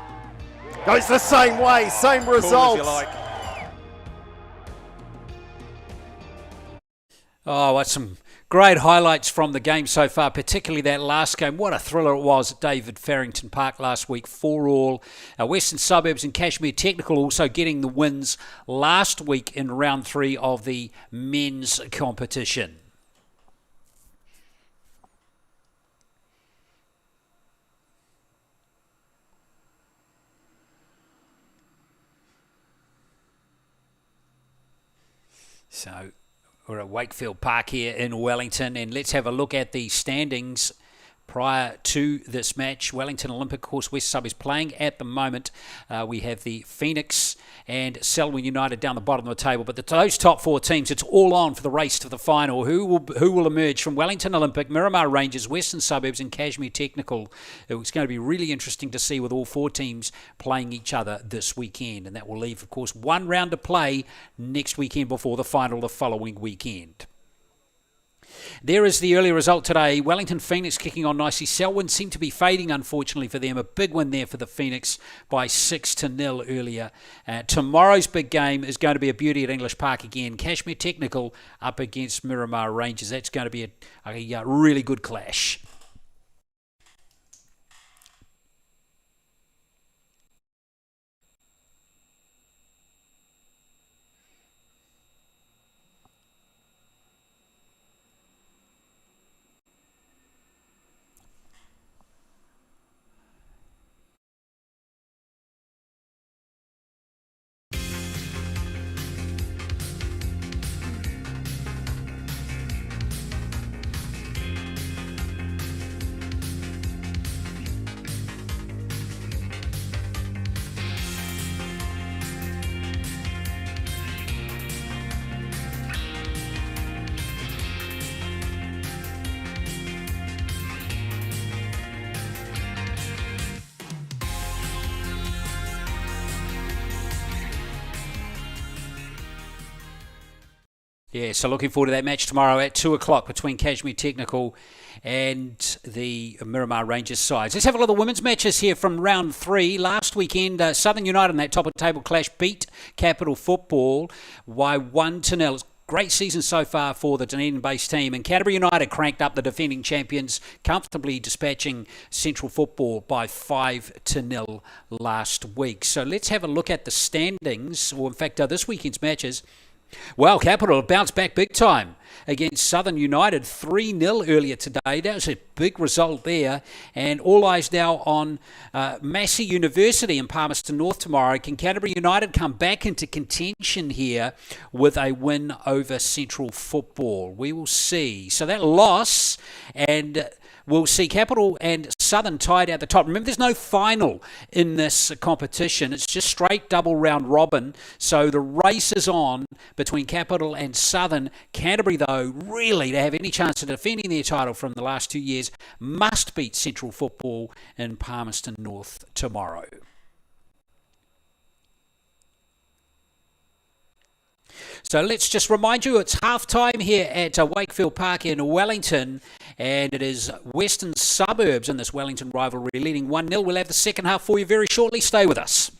goes the same way, same results. Oh, what some great highlights from the game so far, particularly that last game. What a thriller it was at David Farrington Park last week, 4-all. Western Suburbs and Kashmir Technical also getting the wins last week in round 3 of the men's competition. So we're at Wakefield Park here in Wellington, and let's have a look at the standings prior to this match. Wellington Olympic, of course, West Sub is playing at the moment. We have the Phoenix and Selwyn United down the bottom of the table, but those top 4 teams, it's all on for the race to the final. Who will emerge from Wellington Olympic, Miramar Rangers, Western Suburbs and Kashmir Technical? It's going to be really interesting to see with all 4 teams playing each other this weekend, and that will leave, of course, 1 round to play next weekend before the final the following weekend. There is the early result today. Wellington Phoenix kicking on nicely. Selwyn seemed to be fading, unfortunately, for them. A big win there for the Phoenix by 6-0 earlier. Tomorrow's big game is going to be a beauty at English Park again. Kashmir Technical up against Miramar Rangers. That's going to be a really good clash. Yeah, so looking forward to that match tomorrow at 2 o'clock between Kashmir Technical and the Miramar Rangers sides. Let's have a look at the women's matches here from round 3. Last weekend, Southern United in that top-of-the-table clash beat Capital Football by 1-0. It's a great season so far for the Dunedin-based team. And Canterbury United cranked up the defending champions, comfortably dispatching Central Football by 5-0 last week. So let's have a look at the standings, or in fact, this weekend's matches. Well, Capital bounced back big time against Southern United, 3-0 earlier today. That was a big result there. And all eyes now on Massey University in Palmerston North tomorrow. Can Canterbury United come back into contention here with a win over Central Football? We will see. So that loss, and we'll see Capital and Southern tied at the top. Remember, there's no final in this competition. It's just straight double round robin. So the race is on between Capital and Southern. Canterbury, though, really, to have any chance of defending their title from the last 2 years, must beat Central Football in Palmerston North tomorrow. So let's just remind you, it's half-time here at Wakefield Park in Wellington, and it is Western Suburbs in this Wellington rivalry leading 1-0. We'll have the second half for you very shortly. Stay with us.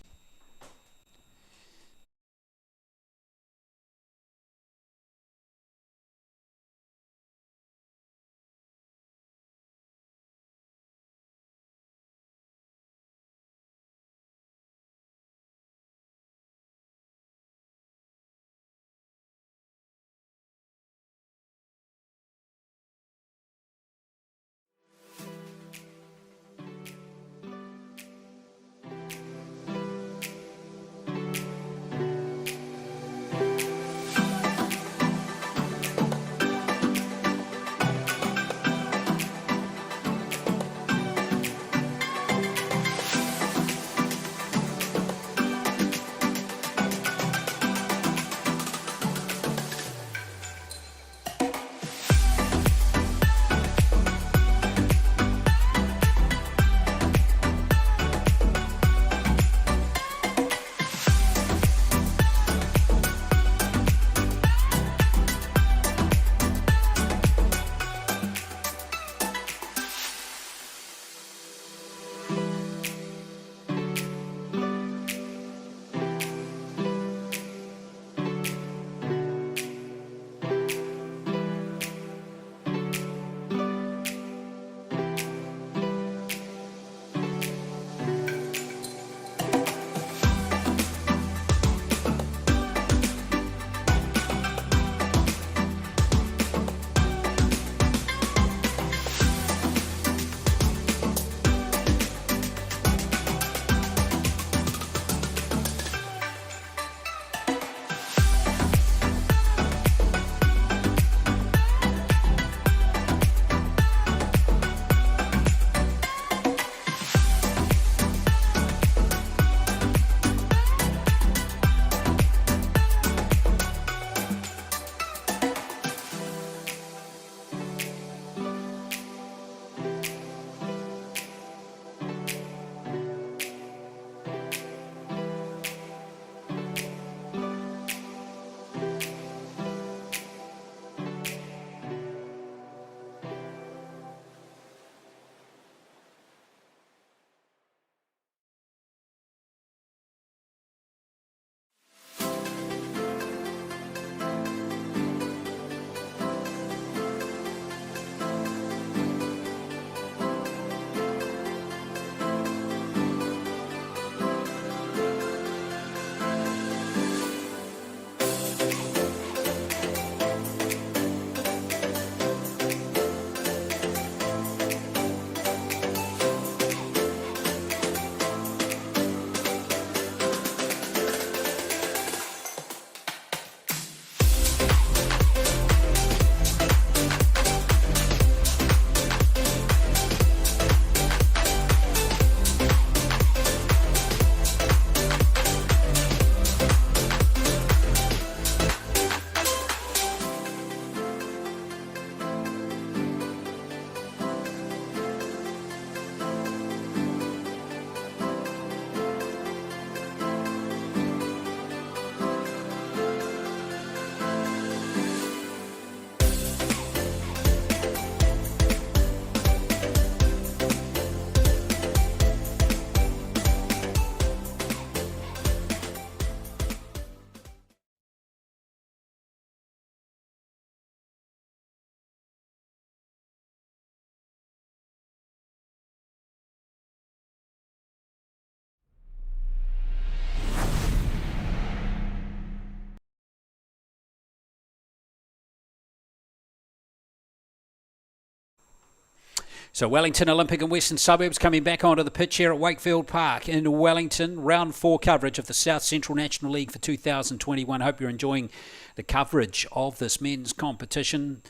So Wellington Olympic and Western Suburbs coming back onto the pitch here at Wakefield Park in Wellington. Round 4 coverage of the South Central National League for 2021. Hope you're enjoying the coverage of this men's competition.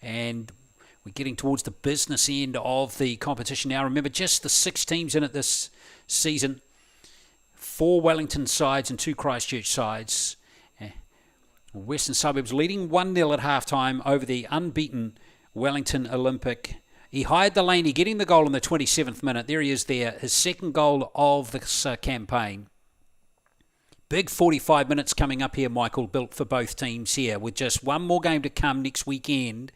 And we're getting towards the business end of the competition now. Remember, just the 6 teams in it this season. 4 Wellington sides and 2 Christchurch sides. Western Suburbs leading 1-0 at halftime over the unbeaten Wellington Olympic. He hired Delaney, getting the goal in the 27th minute. There he is there, his second goal of this campaign. Big 45 minutes coming up here, Michael, built for both teams here, with just one more game to come next weekend.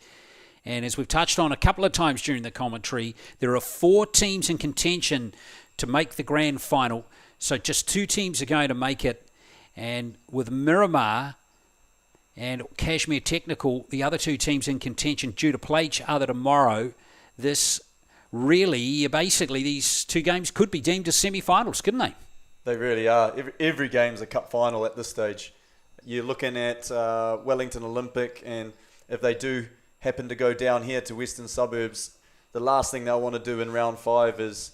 And as we've touched on a couple of times during the commentary, there are 4 teams in contention to make the grand final. So just 2 teams are going to make it. And with Miramar and Kashmir Technical, the other 2 teams in contention due to play each other tomorrow, this really, basically, these 2 games could be deemed as semi-finals, couldn't they? They really are. Every game's a cup final at this stage. You're looking at Wellington Olympic, and if they do happen to go down here to Western Suburbs, the last thing they'll want to do in round 5 is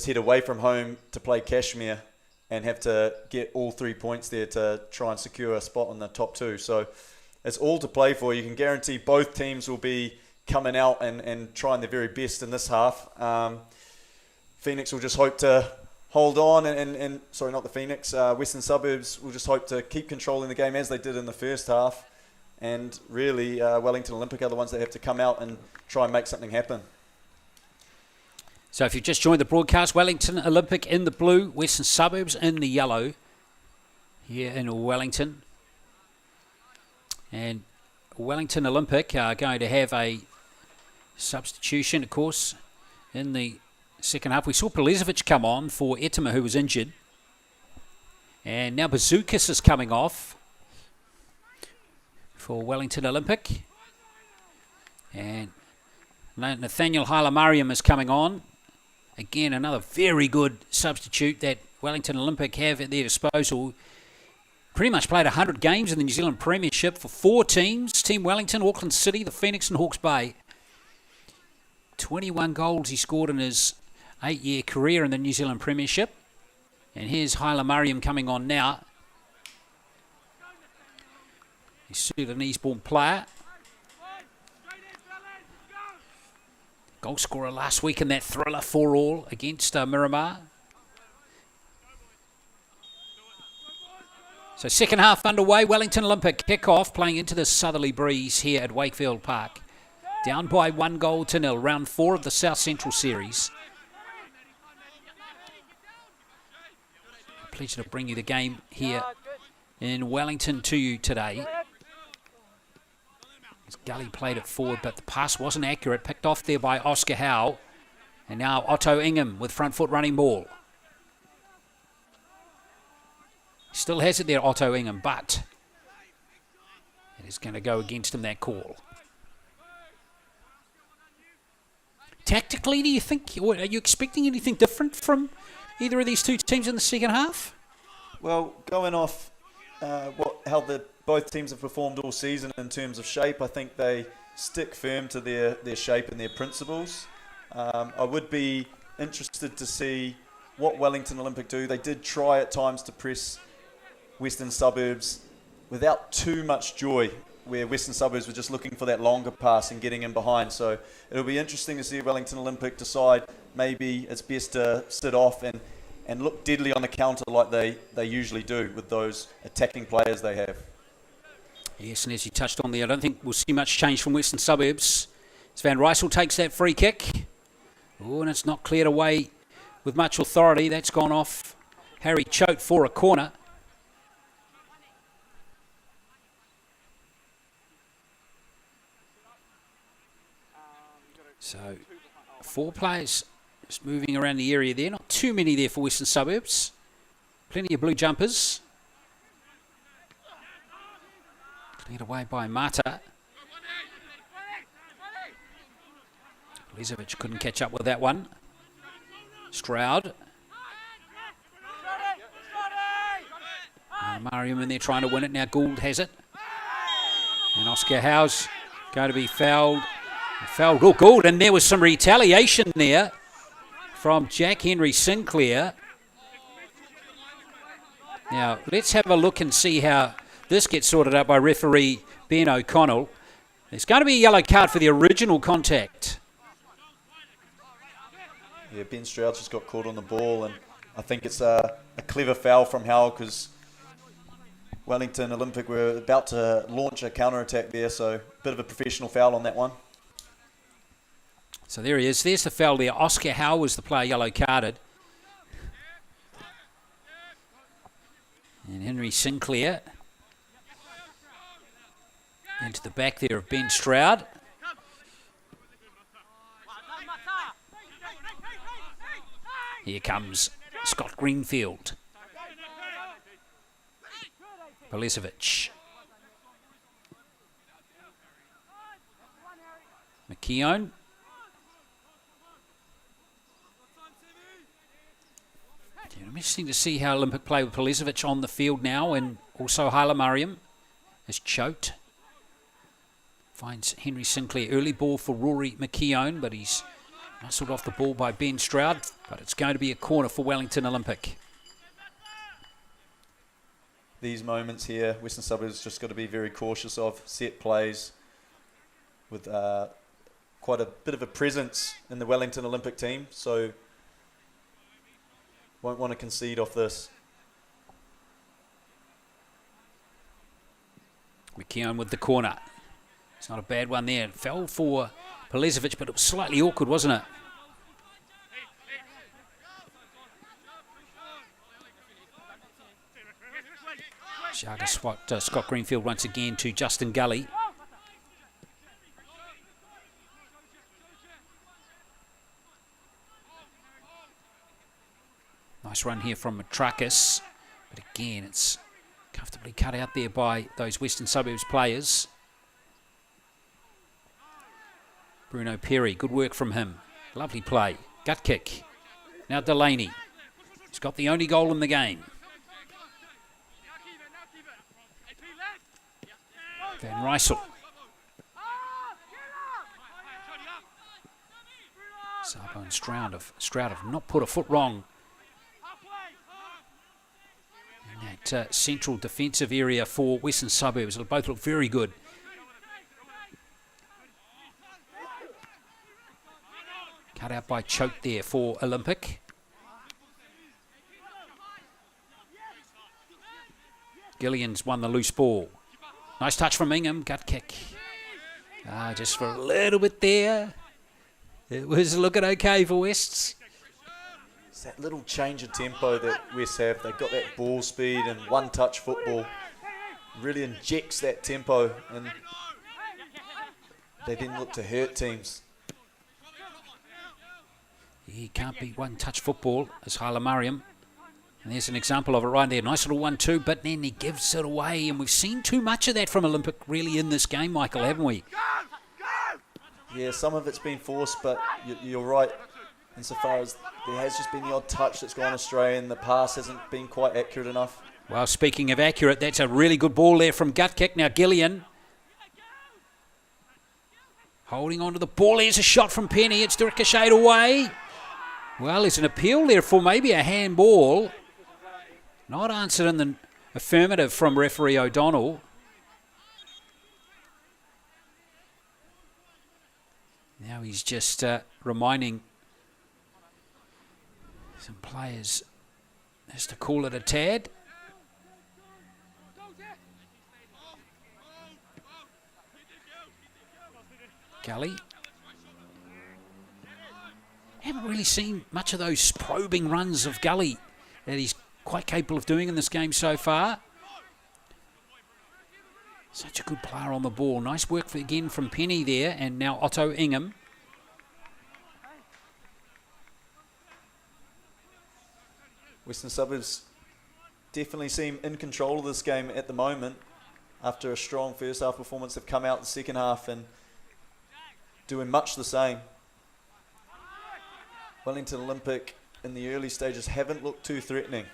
head away from home to play Kashmir and have to get all 3 points there to try and secure a spot in the top 2. So it's all to play for. You can guarantee both teams will be coming out and trying their very best in this half. Phoenix will just hope to hold on and sorry, not the Phoenix. Western Suburbs will just hope to keep controlling the game as they did in the first half. And really, Wellington Olympic are the ones that have to come out and try and make something happen. So if you've just joined the broadcast, Wellington Olympic in the blue, Western Suburbs in the yellow here in Wellington. And Wellington Olympic are going to have a substitution, of course, in the second half. We saw Pelezovic come on for Etima, who was injured. And now Bazookas is coming off for Wellington Olympic. And Nathaniel Hailemariam is coming on. Again, another very good substitute that Wellington Olympic have at their disposal. Pretty much played 100 games in the New Zealand Premiership for 4 teams. Team Wellington, Auckland City, the Phoenix and Hawke's Bay. 21 goals he scored in his 8-year career in the New Zealand Premiership. And here's Hailemariam coming on now. He's a Sudanese-born player. Goal scorer last week in that thriller 4-4 against Miramar. So second half underway. Wellington Olympic kick off, playing into the southerly breeze here at Wakefield Park. Down by 1-0. Round 4 of the South Central Series. A pleasure to bring you the game here in Wellington to you today. Gully played it forward, but the pass wasn't accurate. Picked off there by Oscar Howe. And now Otto Ingham with front foot running ball. Still has it there, Otto Ingham, but it is going to go against him, that call. Tactically, do you think, are you expecting anything different from either of these 2 teams in the second half? Well, going off how both teams have performed all season in terms of shape, I think they stick firm to their shape and their principles. I would be interested to see what Wellington Olympic do. They did try at times to press Western Suburbs without too much joy, where Western Suburbs were just looking for that longer pass and getting in behind. So it'll be interesting to see Wellington Olympic decide maybe it's best to sit off and look deadly on the counter like they usually do with those attacking players they have. Yes, and as you touched on there, I don't think we'll see much change from Western Suburbs. As Van Rysel takes that free kick. Oh, and it's not cleared away with much authority. That's gone off Harry Choate for a corner. So 4 players just moving around the area there. Not too many there for Western Suburbs. Plenty of blue jumpers. Cleared away by Mata. Pelezovic couldn't catch up with that one. Stroud. Mariam in there trying to win it. Now Gould has it. And Oscar Howe's going to be fouled. Fouled Gould, and there was some retaliation there from Jack Henry Sinclair. Now, let's have a look and see how this gets sorted out by referee Ben O'Connell. There's going to be a yellow card for the original contact. Yeah, Ben Stroud just got caught on the ball, and I think it's a clever foul from Howell because Wellington Olympic were about to launch a counter-attack there, so a bit of a professional foul on that one. So there he is. There's the foul there. Oscar Howe was the player yellow carded. And Henry Sinclair into the back there of Ben Stroud. Here comes Scott Greenfield. Policevic. McKeown. Interesting to see how Olympic play with Policevic on the field now, and also Hyla Mariam has choked. Finds Henry Sinclair. Early ball for Rory McKeown, but he's muscled off the ball by Ben Stroud. But it's going to be a corner for Wellington Olympic. These moments here, Western Suburbs just got to be very cautious of set plays with quite a bit of a presence in the Wellington Olympic team, so won't want to concede off this. McKeown with the corner. It's not a bad one there. It fell for Policevic, but it was slightly awkward, wasn't it? Shaga Scott Greenfield once again to Justin Gully. Nice run here from Matrakis, but again it's comfortably cut out there by those Western Suburbs players. Bruno Perry, good work from him. Lovely play. Gut kick. Now Delaney. He's got the only goal in the game. Van Rysel. Sabo and Stroud have not put a foot wrong in that central defensive area for Western Suburbs. They'll both look very good. Cut out by Choke there for Olympic. Gillian's won the loose ball. Nice touch from Ingham. Gut kick. Just for a little bit there. It was looking okay for Wests. It's that little change of tempo that West have. They've got that ball speed and one-touch football. Really injects that tempo, and they didn't look to hurt teams. He can't beat one-touch football as Hyla Mariam. And there's an example of it right there. Nice little 1-2, but then he gives it away. And we've seen too much of that from Olympic really in this game, Michael, haven't we? Yeah, some of it's been forced, but you're right insofar as there has just been the odd touch that's gone astray and the pass hasn't been quite accurate enough. Well, speaking of accurate, that's a really good ball there from Gut kick. Now Gillian holding on to the ball. Here's a shot from Penny. It's ricocheted away. Well, there's an appeal there for maybe a handball. Not answered in the affirmative from referee O'Donnell. Now he's just reminding some players just to call it a tad. Gully. Haven't really seen much of those probing runs of Gully that he's quite capable of doing in this game so far. Such a good player on the ball. Nice work again from Penny there, and now Otto Ingham. Western Suburbs definitely seem in control of this game at the moment. After a strong first half performance, they've come out the second half and doing much the same. Wellington Olympic in the early stages haven't looked too threatening.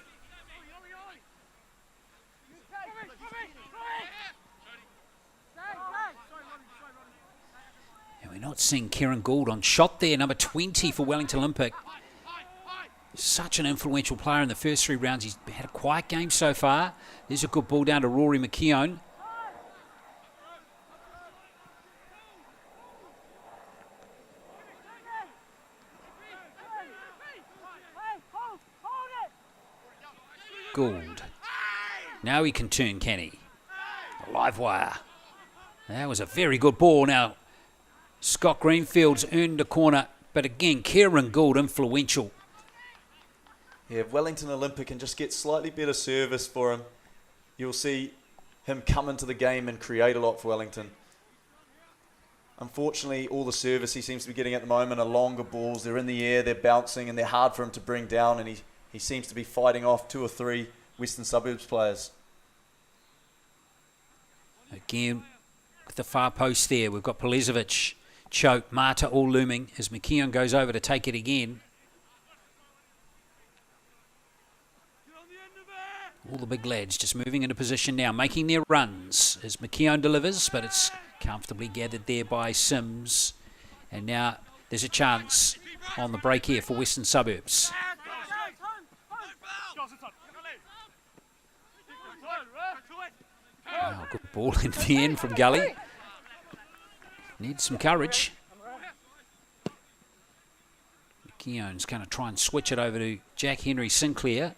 And we're not seeing Kieran Gould on shot there, number 20 for Wellington Olympic. Such an influential player in the first 3 rounds. He's had a quiet game so far. There's a good ball down to Rory McKeown. Gould. Now he can turn, Kenny. A live wire. That was a very good ball. Now, Scott Greenfield's earned a corner, but again, Kieran Gould influential. Yeah, if Wellington Olympic can just get slightly better service for him, you'll see him come into the game and create a lot for Wellington. Unfortunately, all the service he seems to be getting at the moment are longer balls. They're in the air, they're bouncing, and they're hard for him to bring down, and he seems to be fighting off 2 or 3 Western Suburbs players. Again, with the far post there, we've got Polizevic, Choate, Marta all looming as McKeown goes over to take it again. All the big lads just moving into position now, making their runs as McKeown delivers, but it's comfortably gathered there by Sims. And now there's a chance on the break here for Western Suburbs. Oh, good ball in the end from Gully. Needs some courage. McKeown's going to try and switch it over to Jack Henry Sinclair.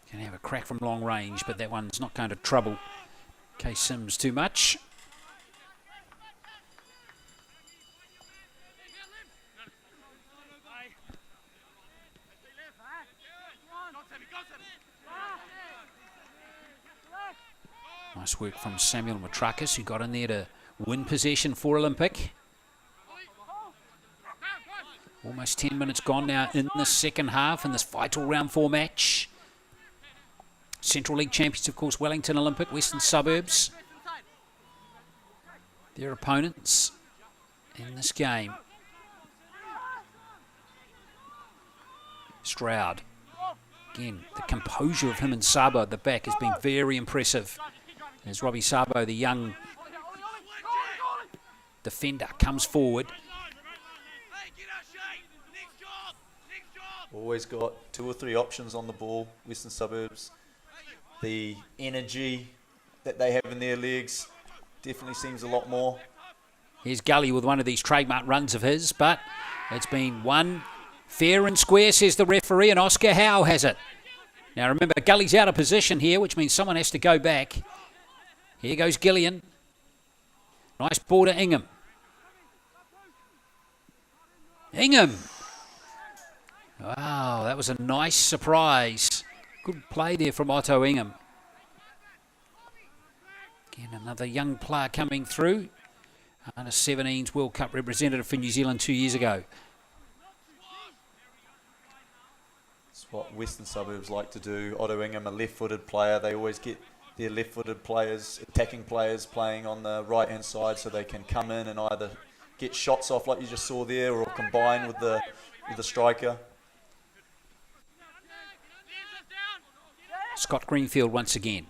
Can have a crack from long range, but that one's not going to trouble Kay Sims too much. Nice work from Samuel Matrakis, who got in there to win possession for Olympic. Almost 10 minutes gone now in the second half in this vital round 4 match. Central League champions, of course, Wellington Olympic, Western Suburbs. Their opponents in this game. Stroud. Again, the composure of him and Sabo at the back has been very impressive. As Robbie Sabo, the young defender, comes forward. Always got 2 or 3 options on the ball, Western Suburbs. The energy that they have in their legs definitely seems a lot more. Here's Gully with one of these trademark runs of his, but it's been won fair and square, says the referee, and Oscar Howe has it. Now remember, Gully's out of position here, which means someone has to go back. Here goes Gillian. Nice ball to Ingham. Ingham! Wow, that was a nice surprise. Good play there from Otto Ingham. Again, another young player coming through. Under 17s World Cup representative for New Zealand 2 years ago. It's what Western Suburbs like to do. Otto Ingham, a left-footed player. They always get their left-footed players, attacking players, playing on the right-hand side so they can come in and either get shots off like you just saw there or combine with the striker. Scott Greenfield once again.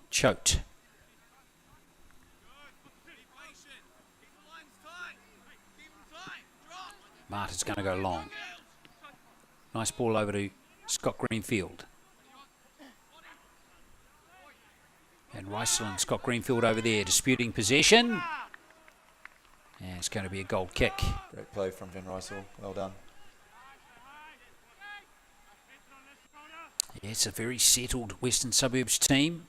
Choate. Martin's going to go long. Nice ball over to Scott Greenfield. And Rysel and Scott Greenfield over there disputing possession. And it's going to be a goal kick. Great play from Van Rysel. Well done. Yeah, it's a very settled Western Suburbs team.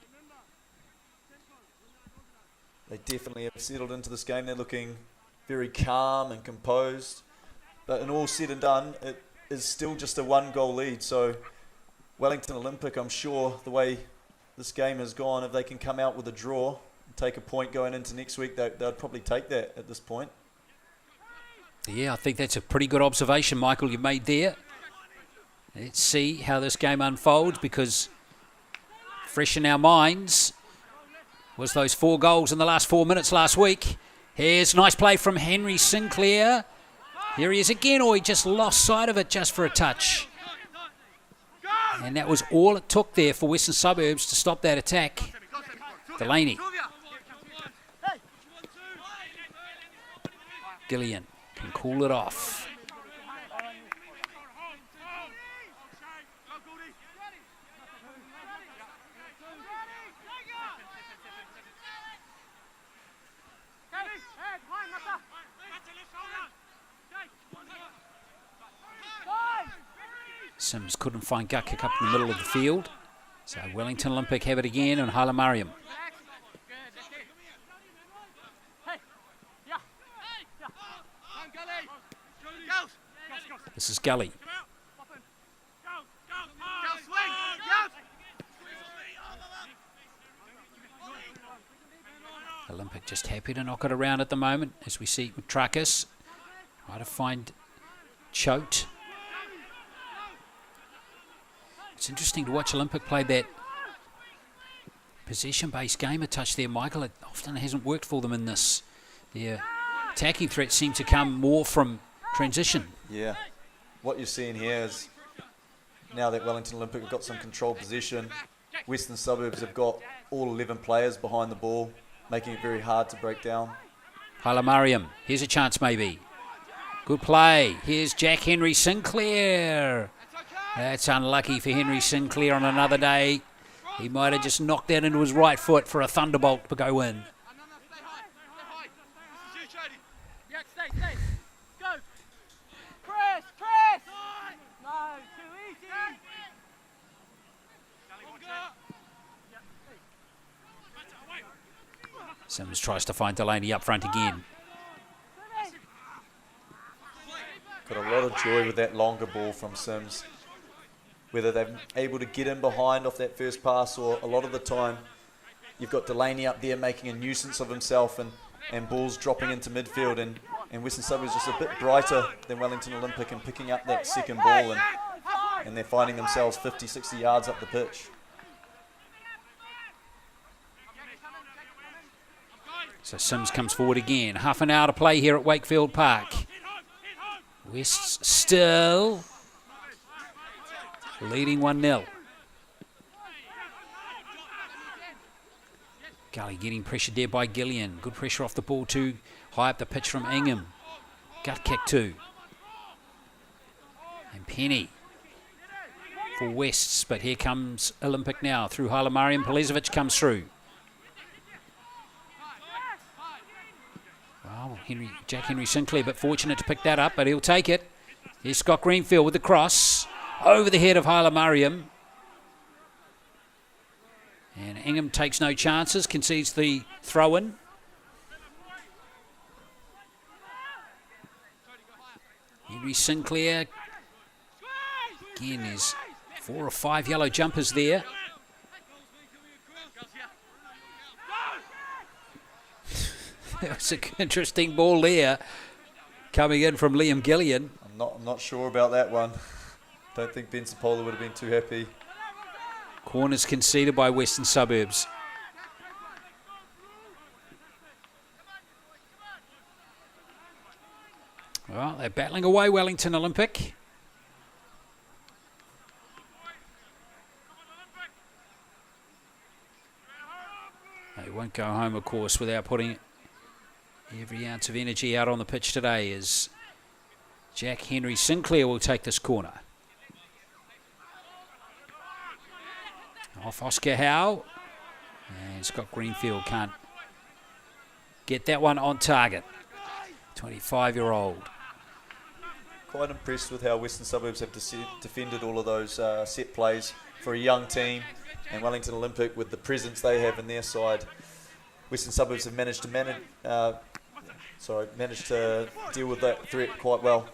They definitely have settled into this game. They're looking very calm and composed. But in all said and done, it is still just a 1-goal lead. So Wellington Olympic, I'm sure, the way this game has gone, if they can come out with a draw, take a point going into next week, they'd probably take that at this point. Yeah, I think that's a pretty good observation, Michael, you made there. Let's see how this game unfolds, because fresh in our minds was those 4 goals in the last 4 minutes last week. Here's a nice play from Henry Sinclair. Here he is again. Oh, he just lost sight of it just for a touch. And that was all it took there for Western Suburbs to stop that attack. Delaney. Gillian can cool it off. Sims couldn't find Gukik up in the middle of the field. So Wellington Olympic have it again on Hala Mariam. This is Gully. Olympic just happy to knock it around at the moment, as we see Matrakas try to find Choate. It's interesting to watch Olympic play that possession-based game a touch there, Michael. It often hasn't worked for them in this. Their attacking threats seem to come more from transition. Yeah. What you're seeing here is now that Wellington Olympic have got some controlled possession, Western Suburbs have got all 11 players behind the ball, making it very hard to break down. Halamariam, here's a chance maybe. Good play. Here's Jack Henry Sinclair. That's unlucky for Henry Sinclair on another day. He might have just knocked that into his right foot for a thunderbolt to go in. Sims tries to find Delaney up front again. Got a lot of joy with that longer ball from Sims. Whether they're able to get in behind off that first pass, or a lot of the time you've got Delaney up there making a nuisance of himself and balls dropping into midfield, and Western Suburbs just a bit brighter than Wellington Olympic and picking up that second ball, and they're finding themselves 50, 60 yards up the pitch. So Sims comes forward again. Half an hour to play here at Wakefield Park. West still leading 1-0. Gully getting pressured there by Gillian. Good pressure off the ball too. High up the pitch from Ingham. Gut kick too. And Penny for Wests. But here comes Olympic now through Halamariam. Polizovic comes through. Well, Jack Henry Sinclair, but fortunate to pick that up, but he'll take it. Here's Scott Greenfield with the cross. Over the head of Halamariam. And Ingham takes no chances, concedes the throw-in. Henry Sinclair. Again, there's 4 or 5 yellow jumpers there. That was an interesting ball there, coming in from Liam Gillian. I'm not sure about that one. Don't think Ben Sapola would have been too happy. Corners conceded by Western Suburbs. Well, they're battling away, Wellington Olympic. They won't go home, of course, without putting every ounce of energy out on the pitch today, as Jack Henry Sinclair will take this corner. Off Oscar Howe. And Scott Greenfield can't get that one on target. 25-year-old. Quite impressed with how Western Suburbs have defended all of those set plays for a young team, and Wellington Olympic, with the presence they have in their side, Western Suburbs have managed to deal with that threat quite well.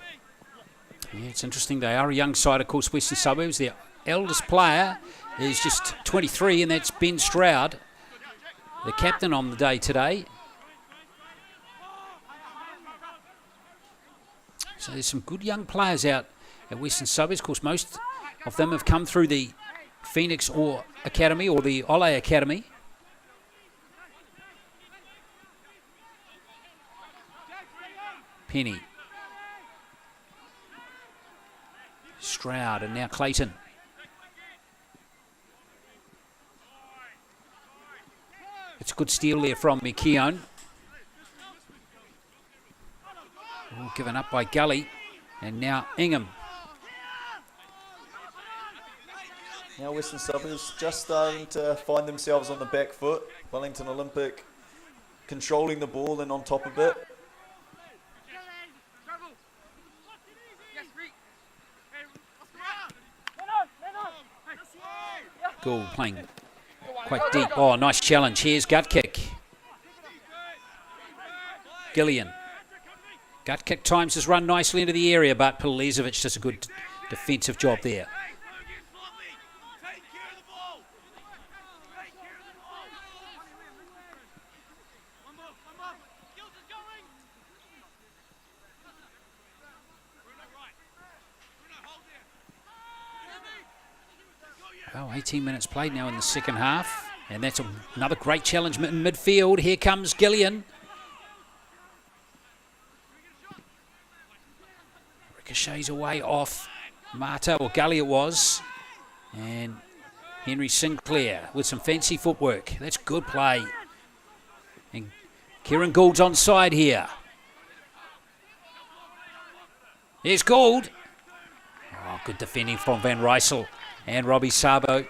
Yeah, it's interesting. They are a young side, of course, Western Suburbs. Their eldest player is just 23, and that's Ben Stroud, the captain on the day today. So there's some good young players out at Western Suburbs. Of course, most of them have come through the Phoenix or Academy or the Ole Academy. Penny. Stroud, and now Clayton. It's a good steal there from McKeown. All given up by Gully. And now Ingham. Now Western Suburbs just starting to find themselves on the back foot. Wellington Olympic controlling the ball and on top of it. Gould playing quite deep. Oh, nice challenge. Here's gut kick. Gillian Gut kick times has run nicely into the area, but Polizevic does a good defensive job there. Well, 18 minutes played now in the second half, and that's another great challenge in midfield. Here comes Gillian. Ricochets away off Marta, or Gully it was, and Henry Sinclair with some fancy footwork. That's good play. And Kieran Gould's onside here. Here's Gould. Oh, good defending from Van Rysel and Robbie Sabo.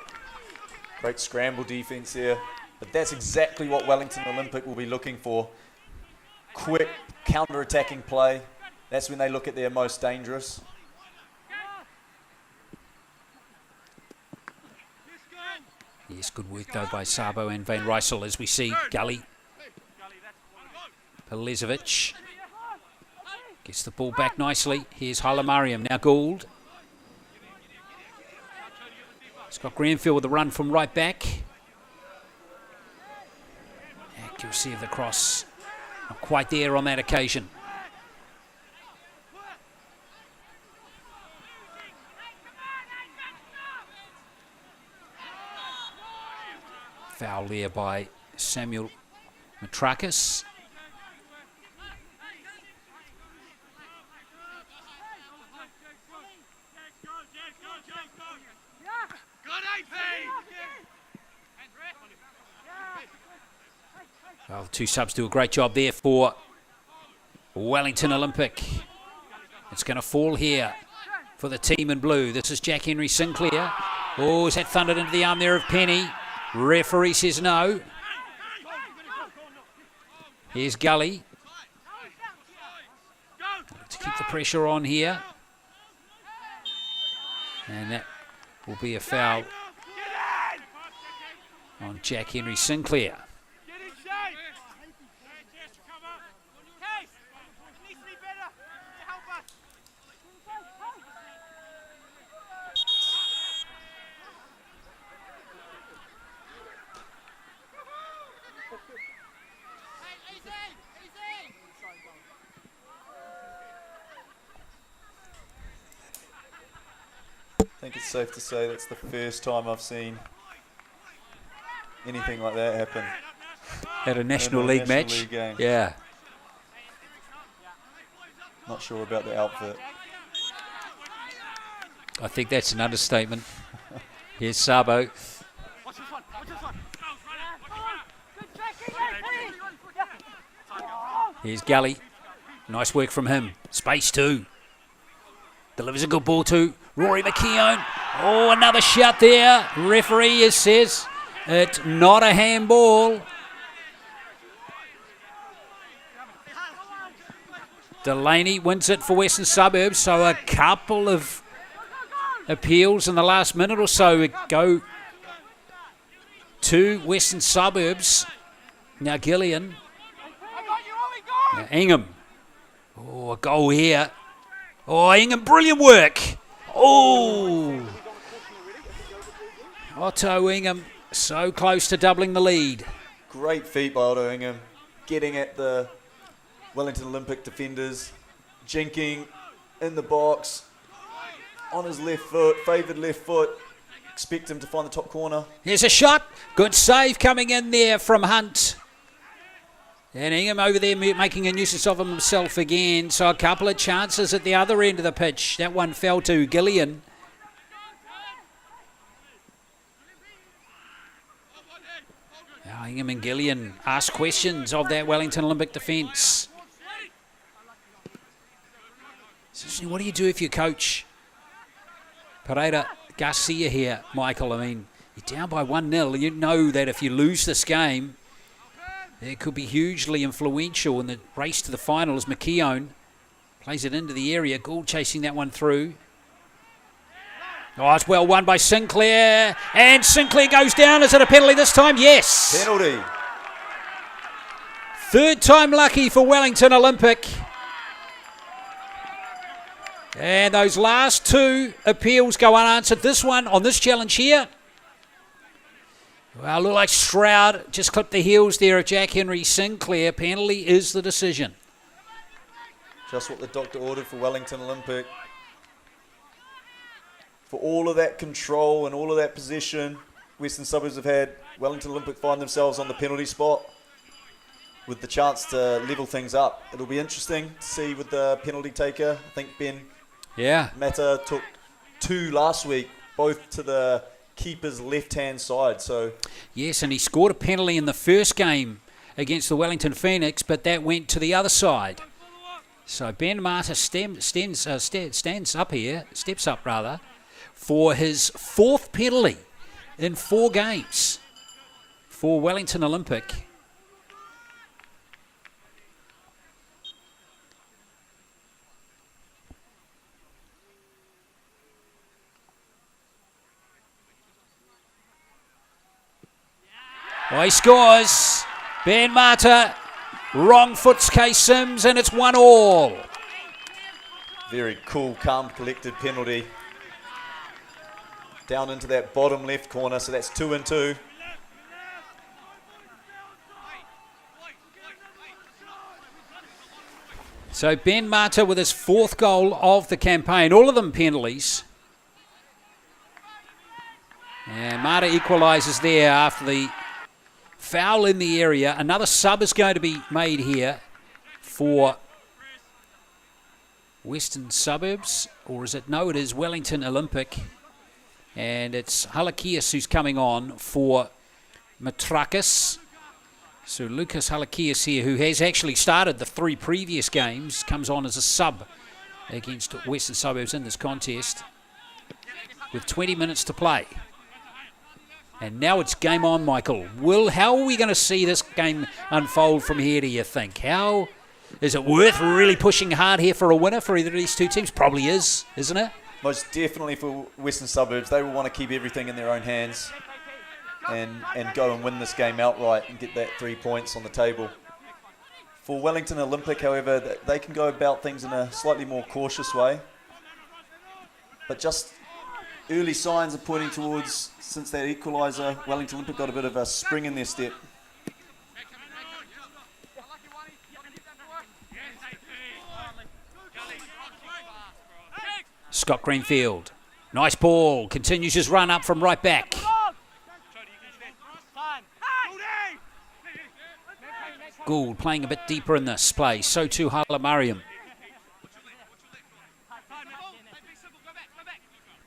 Great scramble defence here. But that's exactly what Wellington Olympic will be looking for. Quick counter-attacking play. That's when they look at their most dangerous. Yes, good work though by Sabo and Van Rysel as we see Gully. Polizevic gets the ball back nicely. Here's Halamariam, now Gould. Scott Granfield with a run from right back. Accuracy of the cross, not quite there on that occasion. Foul there by Samuel Matrakis. Well, the two subs do a great job there for Wellington Olympic. It's going to fall here for the team in blue. This is Jack Henry Sinclair. Oh, is that thundered into the arm there of Penny? Referee says no. Here's Gully. To keep the pressure on here. And that will be a foul on Jack Henry Sinclair. I think it's safe to say that's the first time I've seen anything like that happen. At a National League match? League game. Yeah. Not sure about the outfit. I think that's an understatement. Here's Sabo. Here's Gully. Nice work from him. Space too. Delivers a good ball to Rory McKeown. Oh, another shot there. Referee says it's not a handball. Delaney wins it for Western Suburbs, so a couple of appeals in the last minute or so go to Western Suburbs. Now Gillian. Now Ingham. Oh, a goal here. Oh, Ingham, brilliant work. Oh. Otto Ingham, so close to doubling the lead. Great feat by Otto Ingham. Getting at the Wellington Olympic defenders. Jinking in the box. On his left foot, favoured left foot. Expect him to find the top corner. Here's a shot. Good save coming in there from Hunt. And Ingham over there making a nuisance of himself again. So a couple of chances at the other end of the pitch. That one fell to Gillian. Now Ingham and Gillian ask questions of that Wellington Olympic defence. So what do you do if you coach Pereira Garcia here, Michael? I mean, you're down by 1-0. You know that if you lose this game, it could be hugely influential in the race to the final as McKeown plays it into the area. Gould chasing that one through. Oh, it's well won by Sinclair. And Sinclair goes down. Is it a penalty this time? Yes. Penalty. Third time lucky for Wellington Olympic. And those last two appeals go unanswered. This one on this challenge here. Well, look like Stroud just clipped the heels there of Jack Henry Sinclair. Penalty is the decision. Just what the doctor ordered for Wellington Olympic. For all of that control and all of that possession Western Suburbs have had, Wellington Olympic find themselves on the penalty spot with the chance to level things up. It'll be interesting to see with the penalty taker. I think Ben Mata took 2 last week, both to the keeper's left-hand side. So yes, and he scored a penalty in the first game against the Wellington Phoenix, but that went to the other side. So Ben Mata steps up for his 4th penalty in 4 games for Wellington Olympic. Well, he scores. Ben Mata, wrong foot's Kay Sims, and it's 1-1. Very cool, calm, collected penalty. Down into that bottom left corner, so that's 2-2. So Ben Mata with his 4th goal of the campaign, all of them penalties. And Mata equalises there after the foul in the area. Another sub is going to be made here for Western Suburbs, or is it? No, it is Wellington Olympic. And it's Halakias who's coming on for Matrakis. So Lucas Halakias here, who has actually started the 3 previous games, comes on as a sub against Western Suburbs in this contest with 20 minutes to play. And now it's game on, Michael. How are we going to see this game unfold from here, do you think? How is it worth really pushing hard here for a winner for either of these two teams? Probably is, isn't it? Most definitely for Western Suburbs. They will want to keep everything in their own hands and go and win this game outright and get that 3 points on the table. For Wellington Olympic, however, they can go about things in a slightly more cautious way. But just early signs are pointing towards, since that equaliser, Wellington Olympic got a bit of a spring in their step. Scott Greenfield, nice ball, continues his run up from right back. Gould playing a bit deeper in this play, so too Hala Mariam.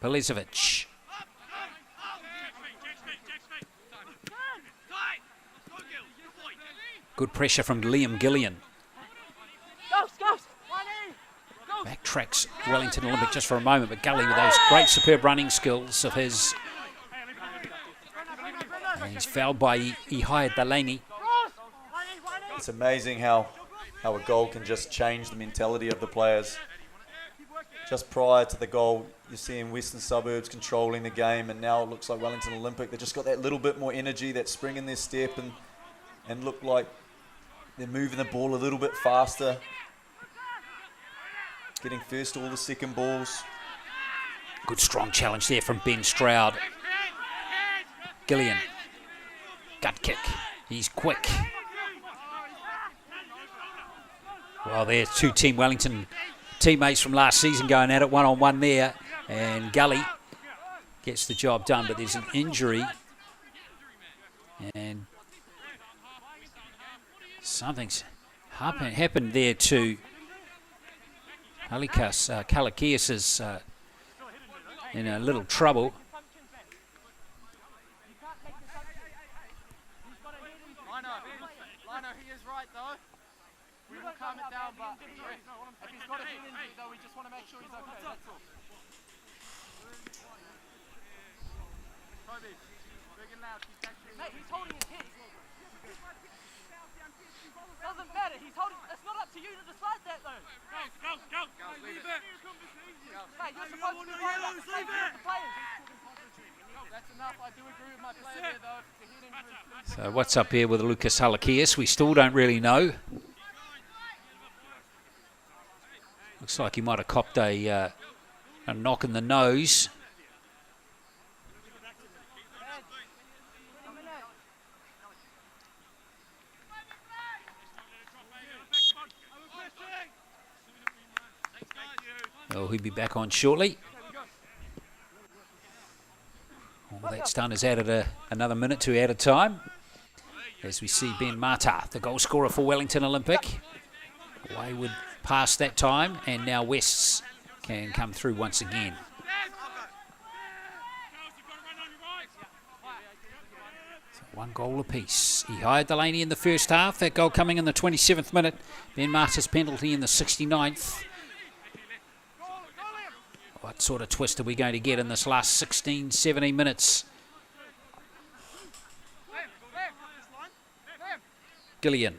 Pelezovic. Good pressure from Liam Gillian. Backtracks Wellington Olympic just for a moment, but Gully with those great superb running skills of his. And he's fouled by Ihaya Delaney. It's amazing how a goal can just change the mentality of the players. Just prior to the goal, you're seeing Western Suburbs controlling the game, and now it looks like Wellington Olympic, they've just got that little bit more energy, that spring in their step, and look like they're moving the ball a little bit faster. Getting first all the second balls. Good strong challenge there from Ben Stroud. Gillian. Gut kick. He's quick. Well, there's 2 Team Wellington teammates from last season going at it one-on-one there. And Gully gets the job done, but there's an injury. And something's happened there to Kalakias is in a little trouble. Doesn't matter. He's holding. It's not up to you to decide that, though. Go. Leave it. Mate, you're supposed to be right up the players. That's enough. I do agree with my player there, though. So what's up here with Lucas Halakias? We still don't really know. Looks like he might have copped a knock in the nose. Oh, he'll be back on shortly. All that's done is added another minute to added time. As we see Ben Mata, the goal scorer for Wellington Olympic. Wayward past that time, and now Wests can come through once again. So 1 goal apiece. He hired Delaney in the first half. That goal coming in the 27th minute. Ben Mata's penalty in the 69th. What sort of twist are we going to get in this last 16, 17 minutes? Gillian.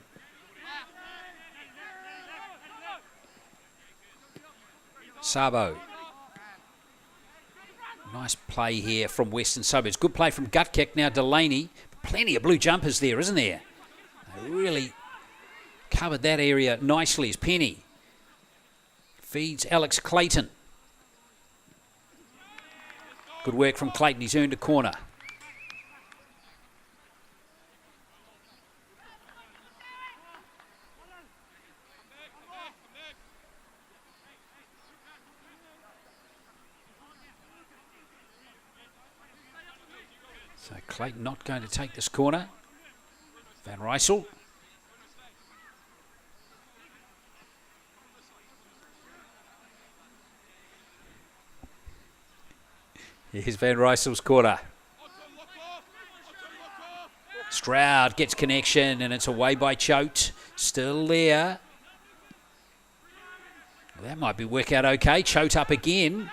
Sabo. Nice play here from Western Suburbs. Good play from gut kick. Now Delaney. Plenty of blue jumpers there, isn't there? They really covered that area nicely as Penny feeds Alex Clayton. Good work from Clayton. He's earned a corner. So Clayton not going to take this corner. Van Rysel. Here's Van Rysel's corner. Stroud gets connection and it's away by Choate. Still there. Well, that might be work out okay. Choate up again.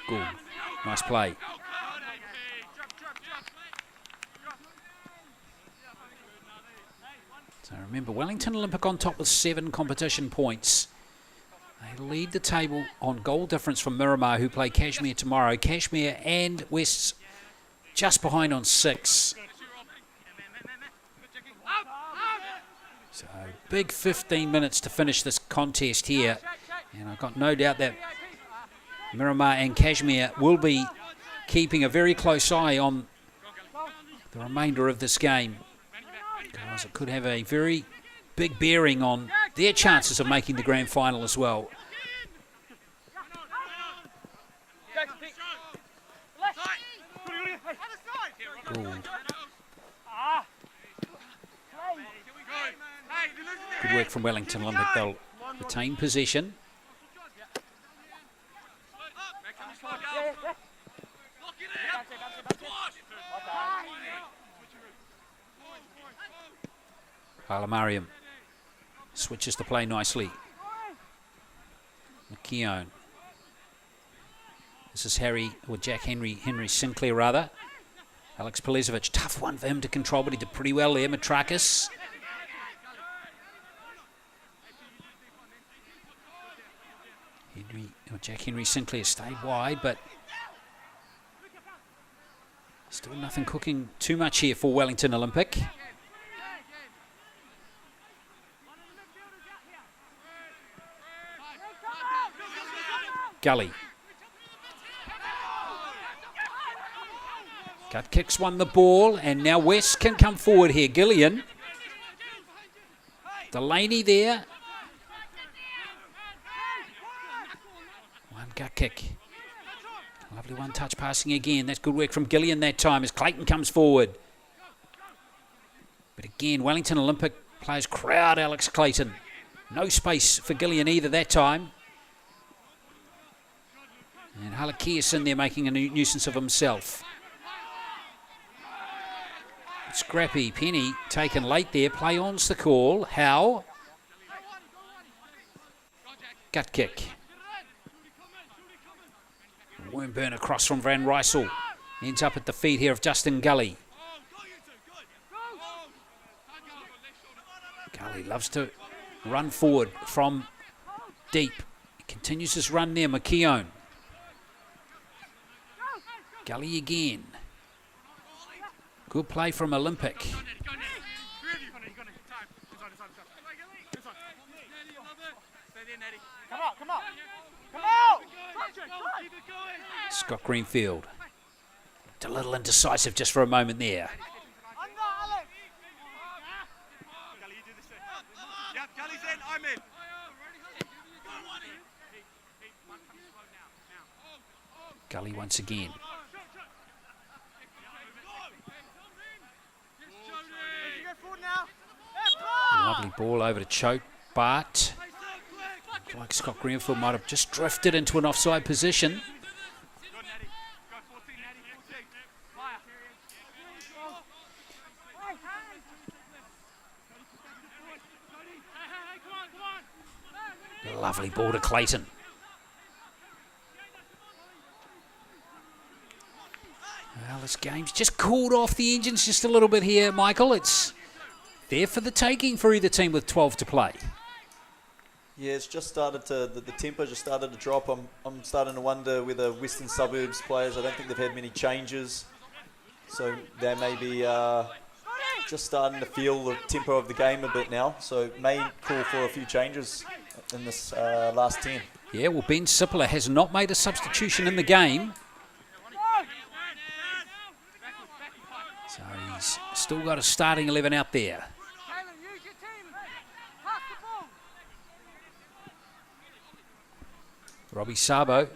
Good. Nice play. So remember, Wellington Olympic on top with 7 competition points. They lead the table on goal difference from Miramar, who play Kashmir tomorrow. Kashmir and Wests just behind on 6. So big 15 minutes to finish this contest here. And I've got no doubt that Miramar and Kashmir will be keeping a very close eye on the remainder of this game, because it could have a very big bearing on their chances of making the grand final as well. Gould. Good work from Wellington Olympic. They'll retain possession. Alamariam switches to play nicely. McKeown. This is Henry Sinclair rather. Alex Pelezovic, tough one for him to control, but he did pretty well there. Matrakis. Jack Henry Sinclair stayed wide, but still nothing cooking too much here for Wellington Olympic. Gully. Gut kicks won the ball, and now West can come forward here. Gillian. Delaney there. One gut kick. Lovely one-touch passing again. That's good work from Gillian that time as Clayton comes forward. But again, Wellington Olympic players crowd Alex Clayton. No space for Gillian either that time. And Halakias in there making a nuisance of himself. Scrappy. Penny taken late there. Play on's the call. Howe. Gut kick. Worm burn across from Van Rysel. Ends up at the feet here of Justin Gully. Gully loves to run forward from deep. He continues his run there. McKeown. Gully again. Good play from Olympic. Come out, come out. Come out! Scott Greenfield. A little indecisive just for a moment there. Under, Alex. Gully, you do the same. Yep, Gully's in, I'm in. Gully once again. Lovely ball over to Choate, but like Scott Greenfield might have just drifted into an offside position. Lovely ball to Clayton. Well, this game's just cooled off the engines just a little bit here, Michael. It's there for the taking for either team with 12 to play. Yeah, it's just started to, the tempo just started to drop. I'm starting to wonder whether Western Suburbs players, I don't think they've had many changes. So they may be just starting to feel the tempo of the game a bit now. So may call for a few changes in this last 10. Yeah, well, Ben Sippler has not made a substitution in the game. So he's still got a starting 11 out there. Robbie Sabo.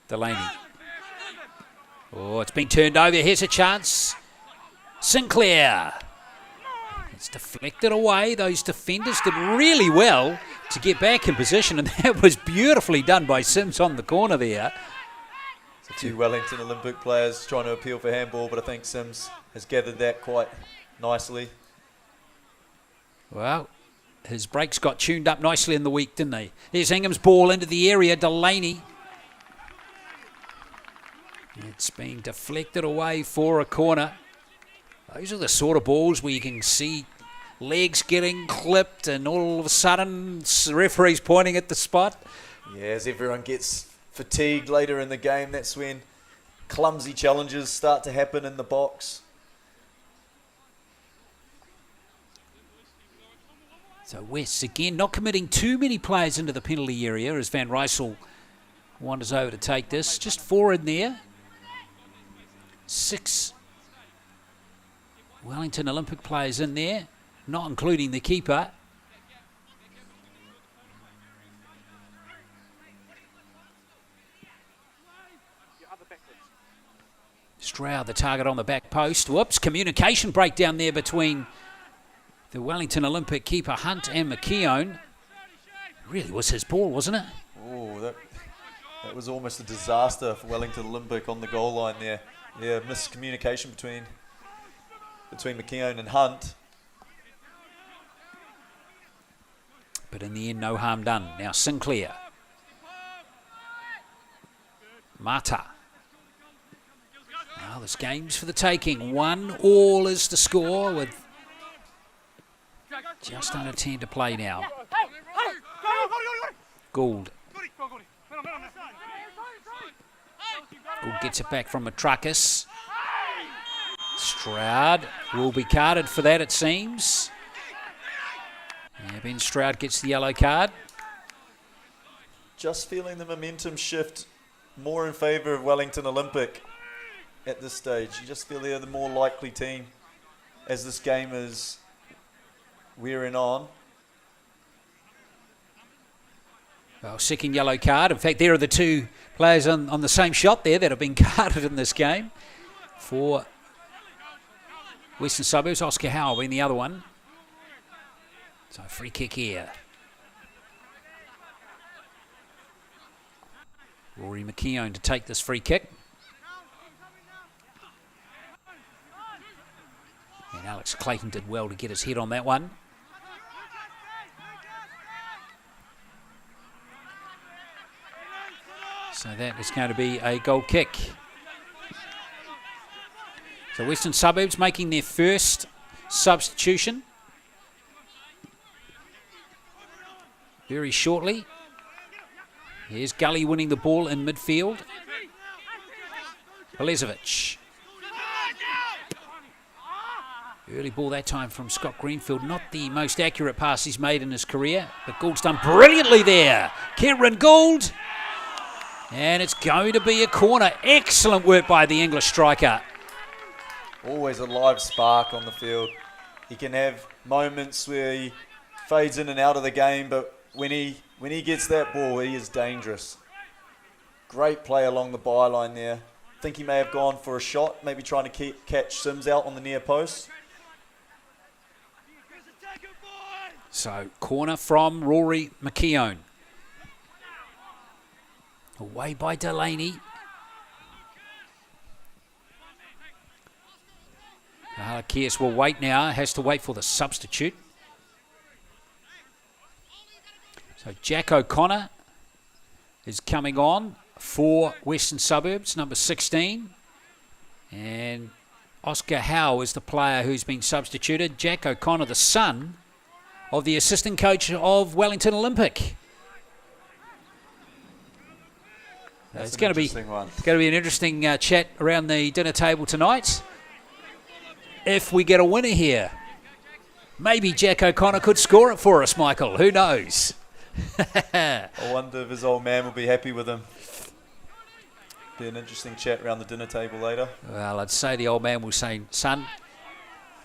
Delaney. Oh, it's been turned over. Here's a chance. Sinclair. It's deflected away. Those defenders did really well to get back in position, and that was beautifully done by Sims on the corner there. So two Wellington Olympic players trying to appeal for handball, but I think Sims has gathered that quite nicely. Well, his brakes got tuned up nicely in the week, didn't they? Here's Ingham's ball into the area. Delaney. It's being deflected away for a corner. Those are the sort of balls where you can see legs getting clipped and all of a sudden the referee's pointing at the spot. Yeah, as everyone gets fatigued later in the game, that's when clumsy challenges start to happen in the box. So West again not committing too many players into the penalty area as Van Rysel wanders over to take this. Just 4 in there. 6 Wellington Olympic players in there, not including the keeper. Stroud, the target on the back post. Whoops, communication breakdown there between the Wellington Olympic keeper Hunt and McKeown. Really was his ball, wasn't it? Oh, that was almost a disaster for Wellington Olympic on the goal line there. Yeah, miscommunication between McKeown and Hunt. But in the end, no harm done. Now Sinclair. Mata. Now this game's for the taking. 1-1 is the score with just under 10 to play now. Gould. Gould gets it back from Matrakas. Stroud will be carded for that, it seems. Yeah, Ben Stroud gets the yellow card. Just feeling the momentum shift more in favour of Wellington Olympic at this stage. You just feel they're the more likely team as this game is wearing on. Well, second yellow card. In fact, there are the two players on the same shot there that have been carded in this game for Western Suburbs. Oscar Howell being the other one. So free kick here. Rory McKeown to take this free kick. And Alex Clayton did well to get his head on that one. So that is going to be a goal kick. So Western Suburbs making their first substitution very shortly. Here's Gully winning the ball in midfield. Pelezovic. Early ball that time from Scott Greenfield. Not the most accurate pass he's made in his career, but Gould's done brilliantly there. Kieran Gould. And it's going to be a corner. Excellent work by the English striker. Always a live spark on the field. He can have moments where he fades in and out of the game, but when he gets that ball, he is dangerous. Great play along the byline there. I think he may have gone for a shot, maybe trying to catch Sims out on the near post. So, corner from Rory McKeown. Away by Delaney. Halakias will wait now, has to wait for the substitute. So Jack O'Connor is coming on for Western Suburbs, number 16. And Oscar Howe is the player who's been substituted. Jack O'Connor, the son of the assistant coach of Wellington Olympic. It's going to be an interesting chat around the dinner table tonight. If we get a winner here, maybe Jack O'Connor could score it for us, Michael. Who knows? I wonder if his old man will be happy with him. Be an interesting chat around the dinner table later. Well, I'd say the old man will say, son,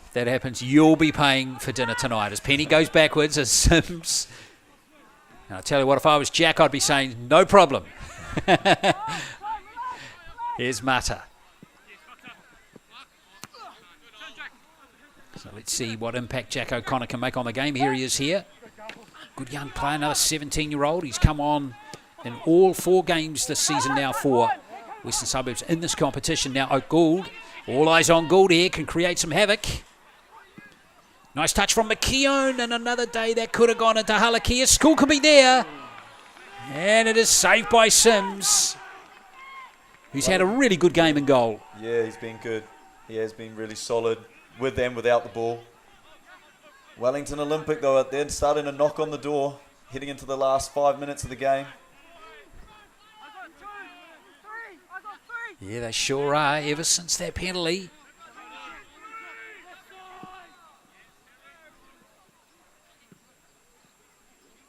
if that happens, you'll be paying for dinner tonight. As Penny goes backwards, as Sims. And I'll tell you what, if I was Jack, I'd be saying, no problem. Here's Mata. So let's see what impact Jack O'Connor can make on the game. Here he is here. Good young player, another 17-year-old. He's come on in all 4 games this season now for Western Suburbs in this competition. Now Gould, all eyes on Gould here, can create some havoc. Nice touch from McKeown, and another day that could have gone into Halakia. School can be there. And it is saved by Sims, who's had a really good game in goal. Yeah, he's been good. He has been really solid with and without the ball. Wellington Olympic, though, they're starting to knock on the door, heading into the last 5 minutes of the game. Yeah, they sure are, ever since that penalty.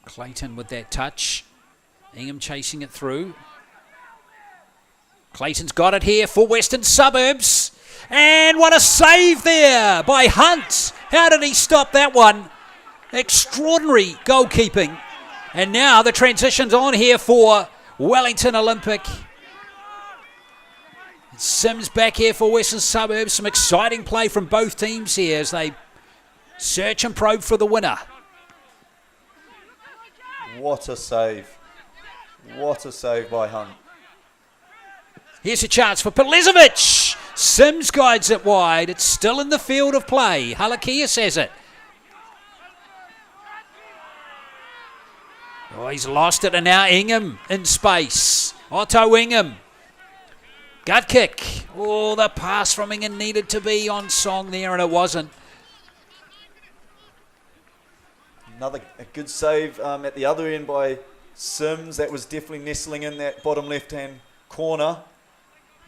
Clayton with that touch. Ingham chasing it through. Clayton's got it here for Western Suburbs. And what a save there by Hunt. How did he stop that one? Extraordinary goalkeeping. And now the transition's on here for Wellington Olympic. Sims back here for Western Suburbs. Some exciting play from both teams here as they search and probe for the winner. What a save. What a save by Hunt. Here's a chance for Pelezovic. Sims guides it wide. It's still in the field of play. Halakia says it. Oh, he's lost it, and now Ingham in space. Otto Ingham. Gut kick. Oh, the pass from Ingham needed to be on song there, and it wasn't. A good save at the other end by Sims. That was definitely nestling in that bottom left-hand corner.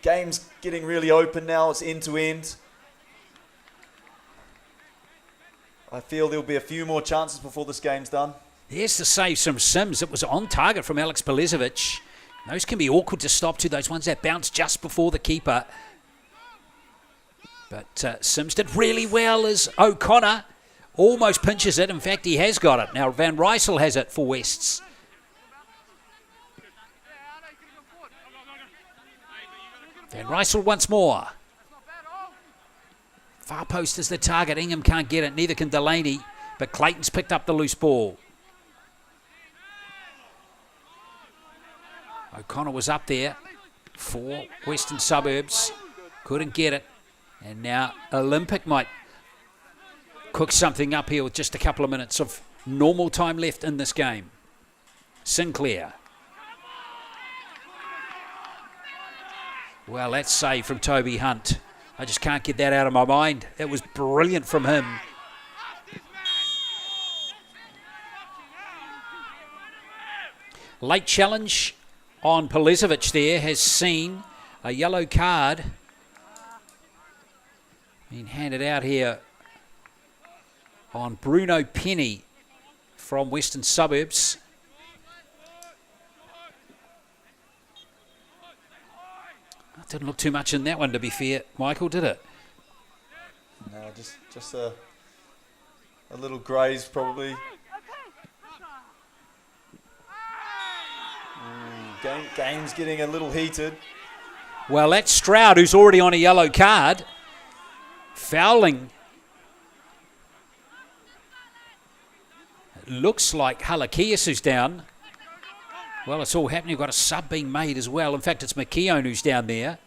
Game's getting really open now. It's end to end. I feel there'll be a few more chances before this game's done. Here's the save from Sims. It was on target from Alex Pelezovic. Those can be awkward to stop to, those ones that bounce just before the keeper. But Sims did really well as O'Connor almost pinches it. In fact, he has got it. Now Van Rysel has it for Wests. Van Rysel once more. Far post is the target. Ingham can't get it. Neither can Delaney. But Clayton's picked up the loose ball. O'Connor was up there for Western Suburbs. Couldn't get it. And now Olympic might cook something up here with just a couple of minutes of normal time left in this game. Sinclair. Well, that's saved from Toby Hunt. I just can't get that out of my mind. It was brilliant from him. Late challenge on Pelezovic there has seen a yellow card being handed out here on Bruno Penny from Western Suburbs. It didn't look too much in that one, to be fair, Michael, did it? No, just a little graze probably. Game's getting a little heated. Well, that's Stroud, who's already on a yellow card. Fouling. It looks like Halakias who's down. Well, it's all happening. You've got a sub being made as well. In fact, it's McKeown who's down there.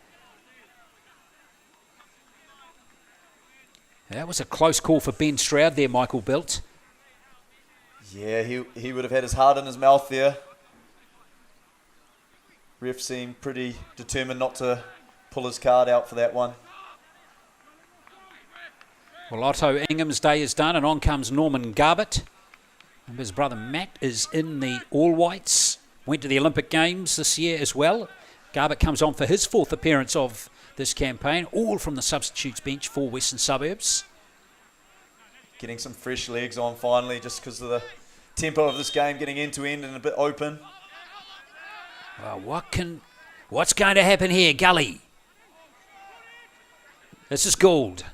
That was a close call for Ben Stroud there, Michael Bilt. Yeah, he would have had his heart in his mouth there. Ref seemed pretty determined not to pull his card out for that one. Well, Otto Ingham's day is done, and on comes Norman Garbutt. And his brother Matt is in the All Whites. Went to the Olympic Games this year as well. Garbutt comes on for his 4th appearance of this campaign, all from the substitutes bench for Western Suburbs. Getting some fresh legs on finally, just because of the tempo of this game, getting end to end and a bit open. Well, what's going to happen here, Gully? This is Gould.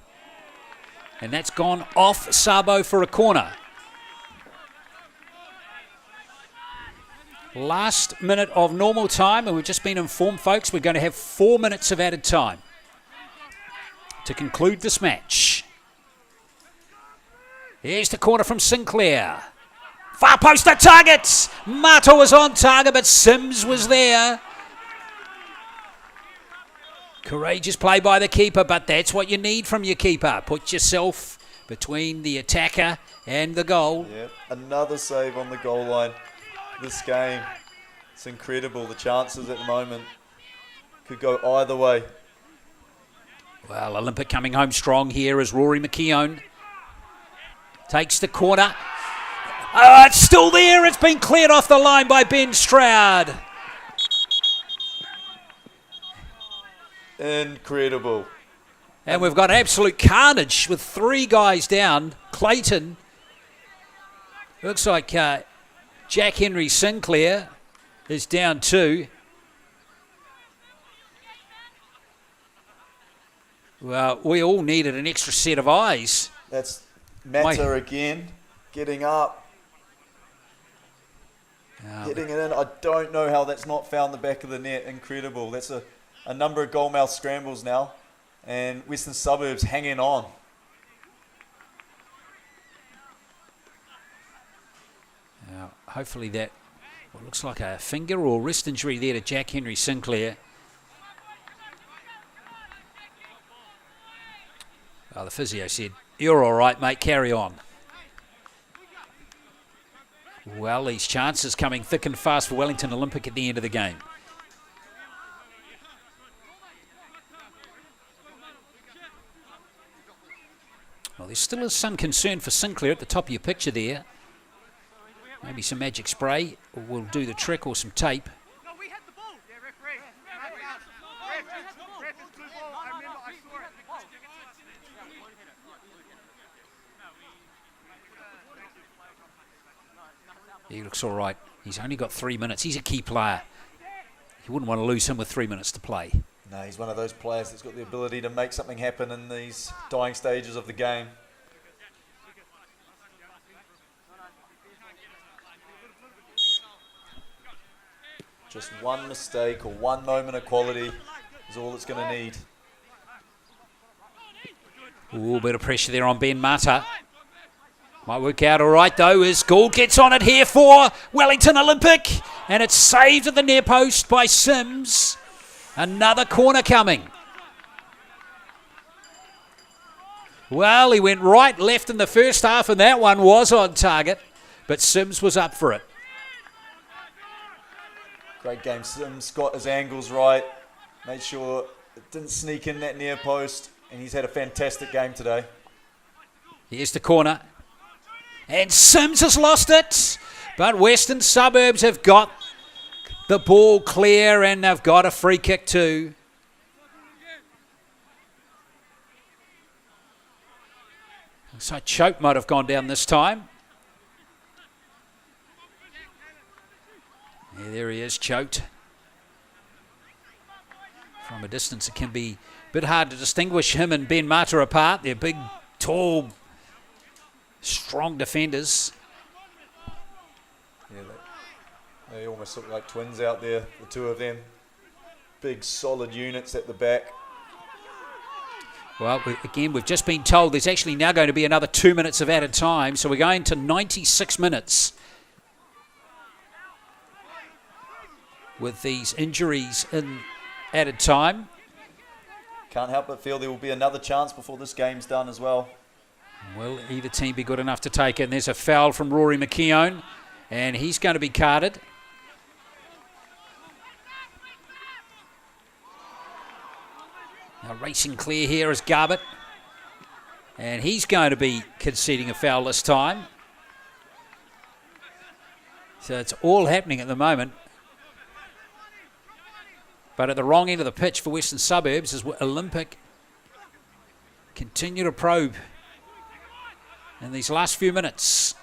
And that's gone off Sabo for a corner. Last minute of normal time, and we've just been informed, folks, we're going to have 4 minutes of added time to conclude this match. Here's the corner from Sinclair. Far post at target. Mato was on target, but Sims was there. Courageous play by the keeper, but that's what you need from your keeper. Put yourself between the attacker and the goal. Yep, another save on the goal line. This game, it's incredible. The chances at the moment could go either way. Well, Olympic coming home strong here as Rory McKeown takes the corner. Oh, it's still there. It's been cleared off the line by Ben Stroud. Incredible. And we've got absolute carnage with 3 guys down. Clayton. Looks like Jack Henry Sinclair is down too. Well, we all needed an extra set of eyes. That's Mata again, getting up. Getting it in. I don't know how that's not found the back of the net. Incredible. That's a number of goalmouth scrambles now. And Western Suburbs hanging on. Now, hopefully that looks like a finger or wrist injury there to Jack Henry Sinclair. Well, the physio said, "You're all right, mate, carry on." Well, these chances coming thick and fast for Wellington Olympic at the end of the game. Well, there still is some concern for Sinclair at the top of your picture there. Maybe some magic spray will do the trick, or some tape. No, we had the ball. Yeah, referee. Ref is blue ball. I remember, I saw it. He looks all right. He's only got 3 minutes. He's a key player. You wouldn't want to lose him with 3 minutes to play. No, he's one of those players that's got the ability to make something happen in these dying stages of the game. Just one mistake or one moment of quality is all it's going to need. Ooh, bit of pressure there on Ben Mata. Might work out all right, though, as Gould gets on it here for Wellington Olympic. And it's saved at the near post by Sims. Another corner coming. Well, he went right, left in the first half, and that one was on target. But Sims was up for it. Great game. Sims got his angles right. Made sure it didn't sneak in that near post. And he's had a fantastic game today. Here's the corner. And Sims has lost it. But Western Suburbs have got the ball clear, and they've got a free kick too. So Choate might have gone down this time. Yeah, there he is, Choate. From a distance, it can be a bit hard to distinguish him and Ben Mata apart. They're big, tall, strong defenders. Yeah, they almost look like twins out there, the two of them. Big, solid units at the back. Well, again, we've just been told there's actually now going to be another 2 minutes of added time, so we're going to 96 minutes with these injuries in added time. Can't help but feel there will be another chance before this game's done as well. Will either team be good enough to take it? And there's a foul from Rory McKeown, and he's going to be carded. Now racing clear here is Garbutt, and he's going to be conceding a foul this time. So it's all happening at the moment. But at the wrong end of the pitch for Western Suburbs is Olympic continue to probe in these last few minutes.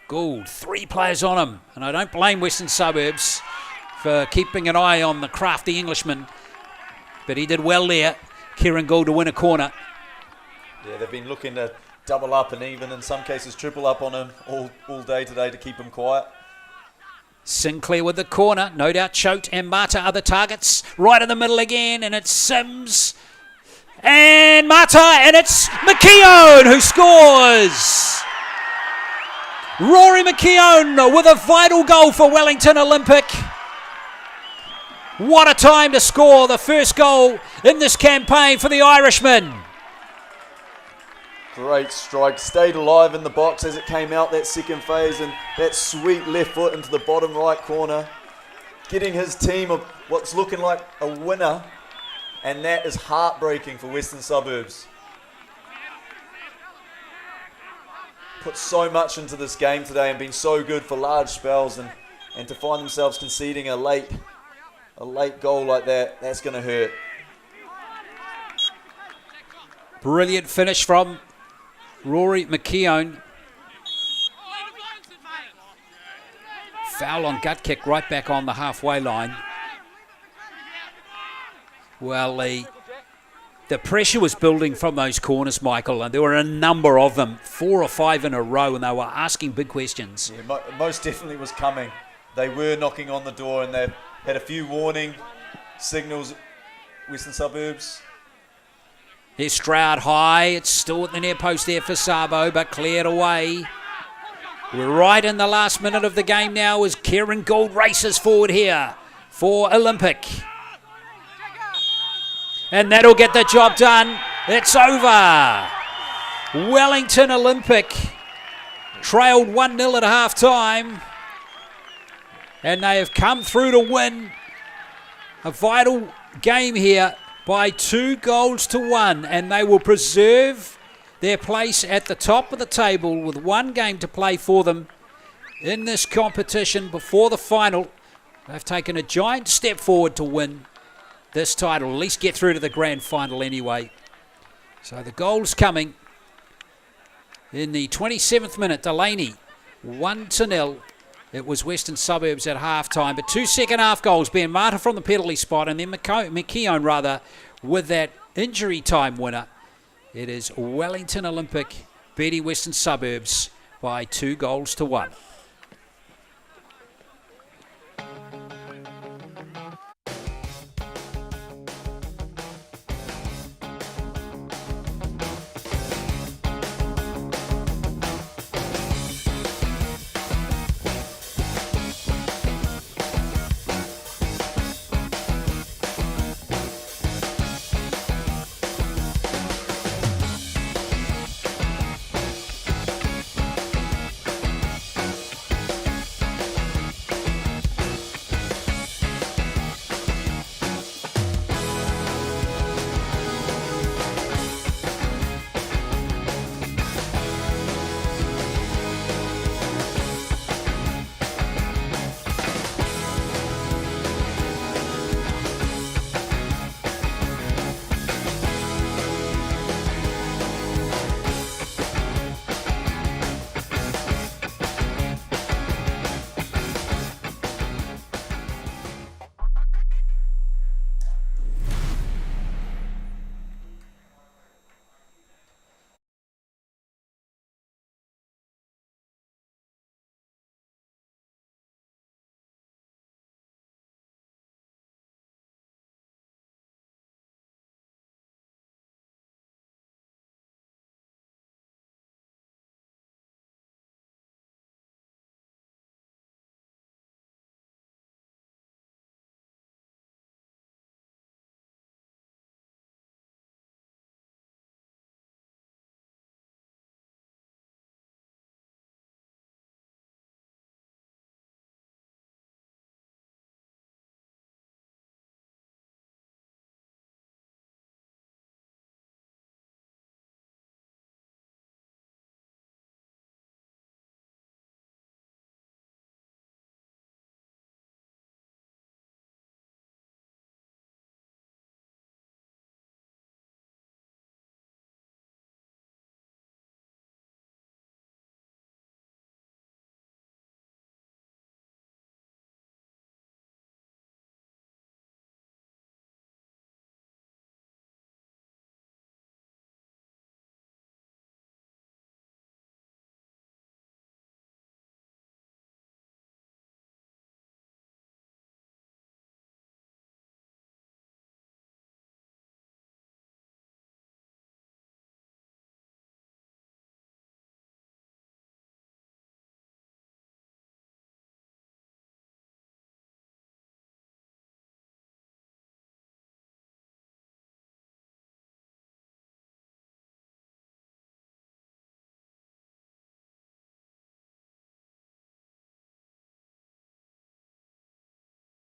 Gould, 3 players on him, and I don't blame Western Suburbs for keeping an eye on the crafty Englishman, but he did well there. Kieran Gould to win a corner. Yeah, they've been looking to double up and even in some cases triple up on him all day today to keep him quiet. Sinclair with the corner, no doubt Choate and Mata are the targets. Right in the middle again, and it's Sims and Mata, and it's McKeown who scores. Rory McKeown with a vital goal for Wellington Olympic. What a time to score the first goal in this campaign for the Irishman. Great strike, stayed alive in the box as it came out that second phase, and that sweet left foot into the bottom right corner, getting his team of what's looking like a winner, and that is heartbreaking for Western Suburbs. Put so much into this game today and been so good for large spells, and to find themselves conceding a late goal like that, that's going to hurt. Brilliant finish from Rory McKeown. Foul on gut kick right back on the halfway line. Well, the pressure was building from those corners, Michael, and there were a number of them, 4 or 5 in a row, and they were asking big questions. Yeah, most definitely was coming. They were knocking on the door, and they had a few warning signals, Western Suburbs. Here's Stroud high. It's still at the near post there for Sabo, but cleared away. We're right in the last minute of the game now as Kieran Gould races forward here for Olympic. And that'll get the job done. It's over. Wellington Olympic trailed 1-0 at half-time. And they have come through to win a vital game here by 2-1, and they will preserve their place at the top of the table with one game to play for them in this competition before the final. They've taken a giant step forward to win this title, at least get through to the grand final anyway. So the goal's coming in the 27th minute. Delaney, 1-0. It was Western Suburbs at half-time, but 2 second-half goals. Ben Mata from the penalty spot, and then McKeown, with that injury time winner. It is Wellington Olympic beating Western Suburbs by 2-1.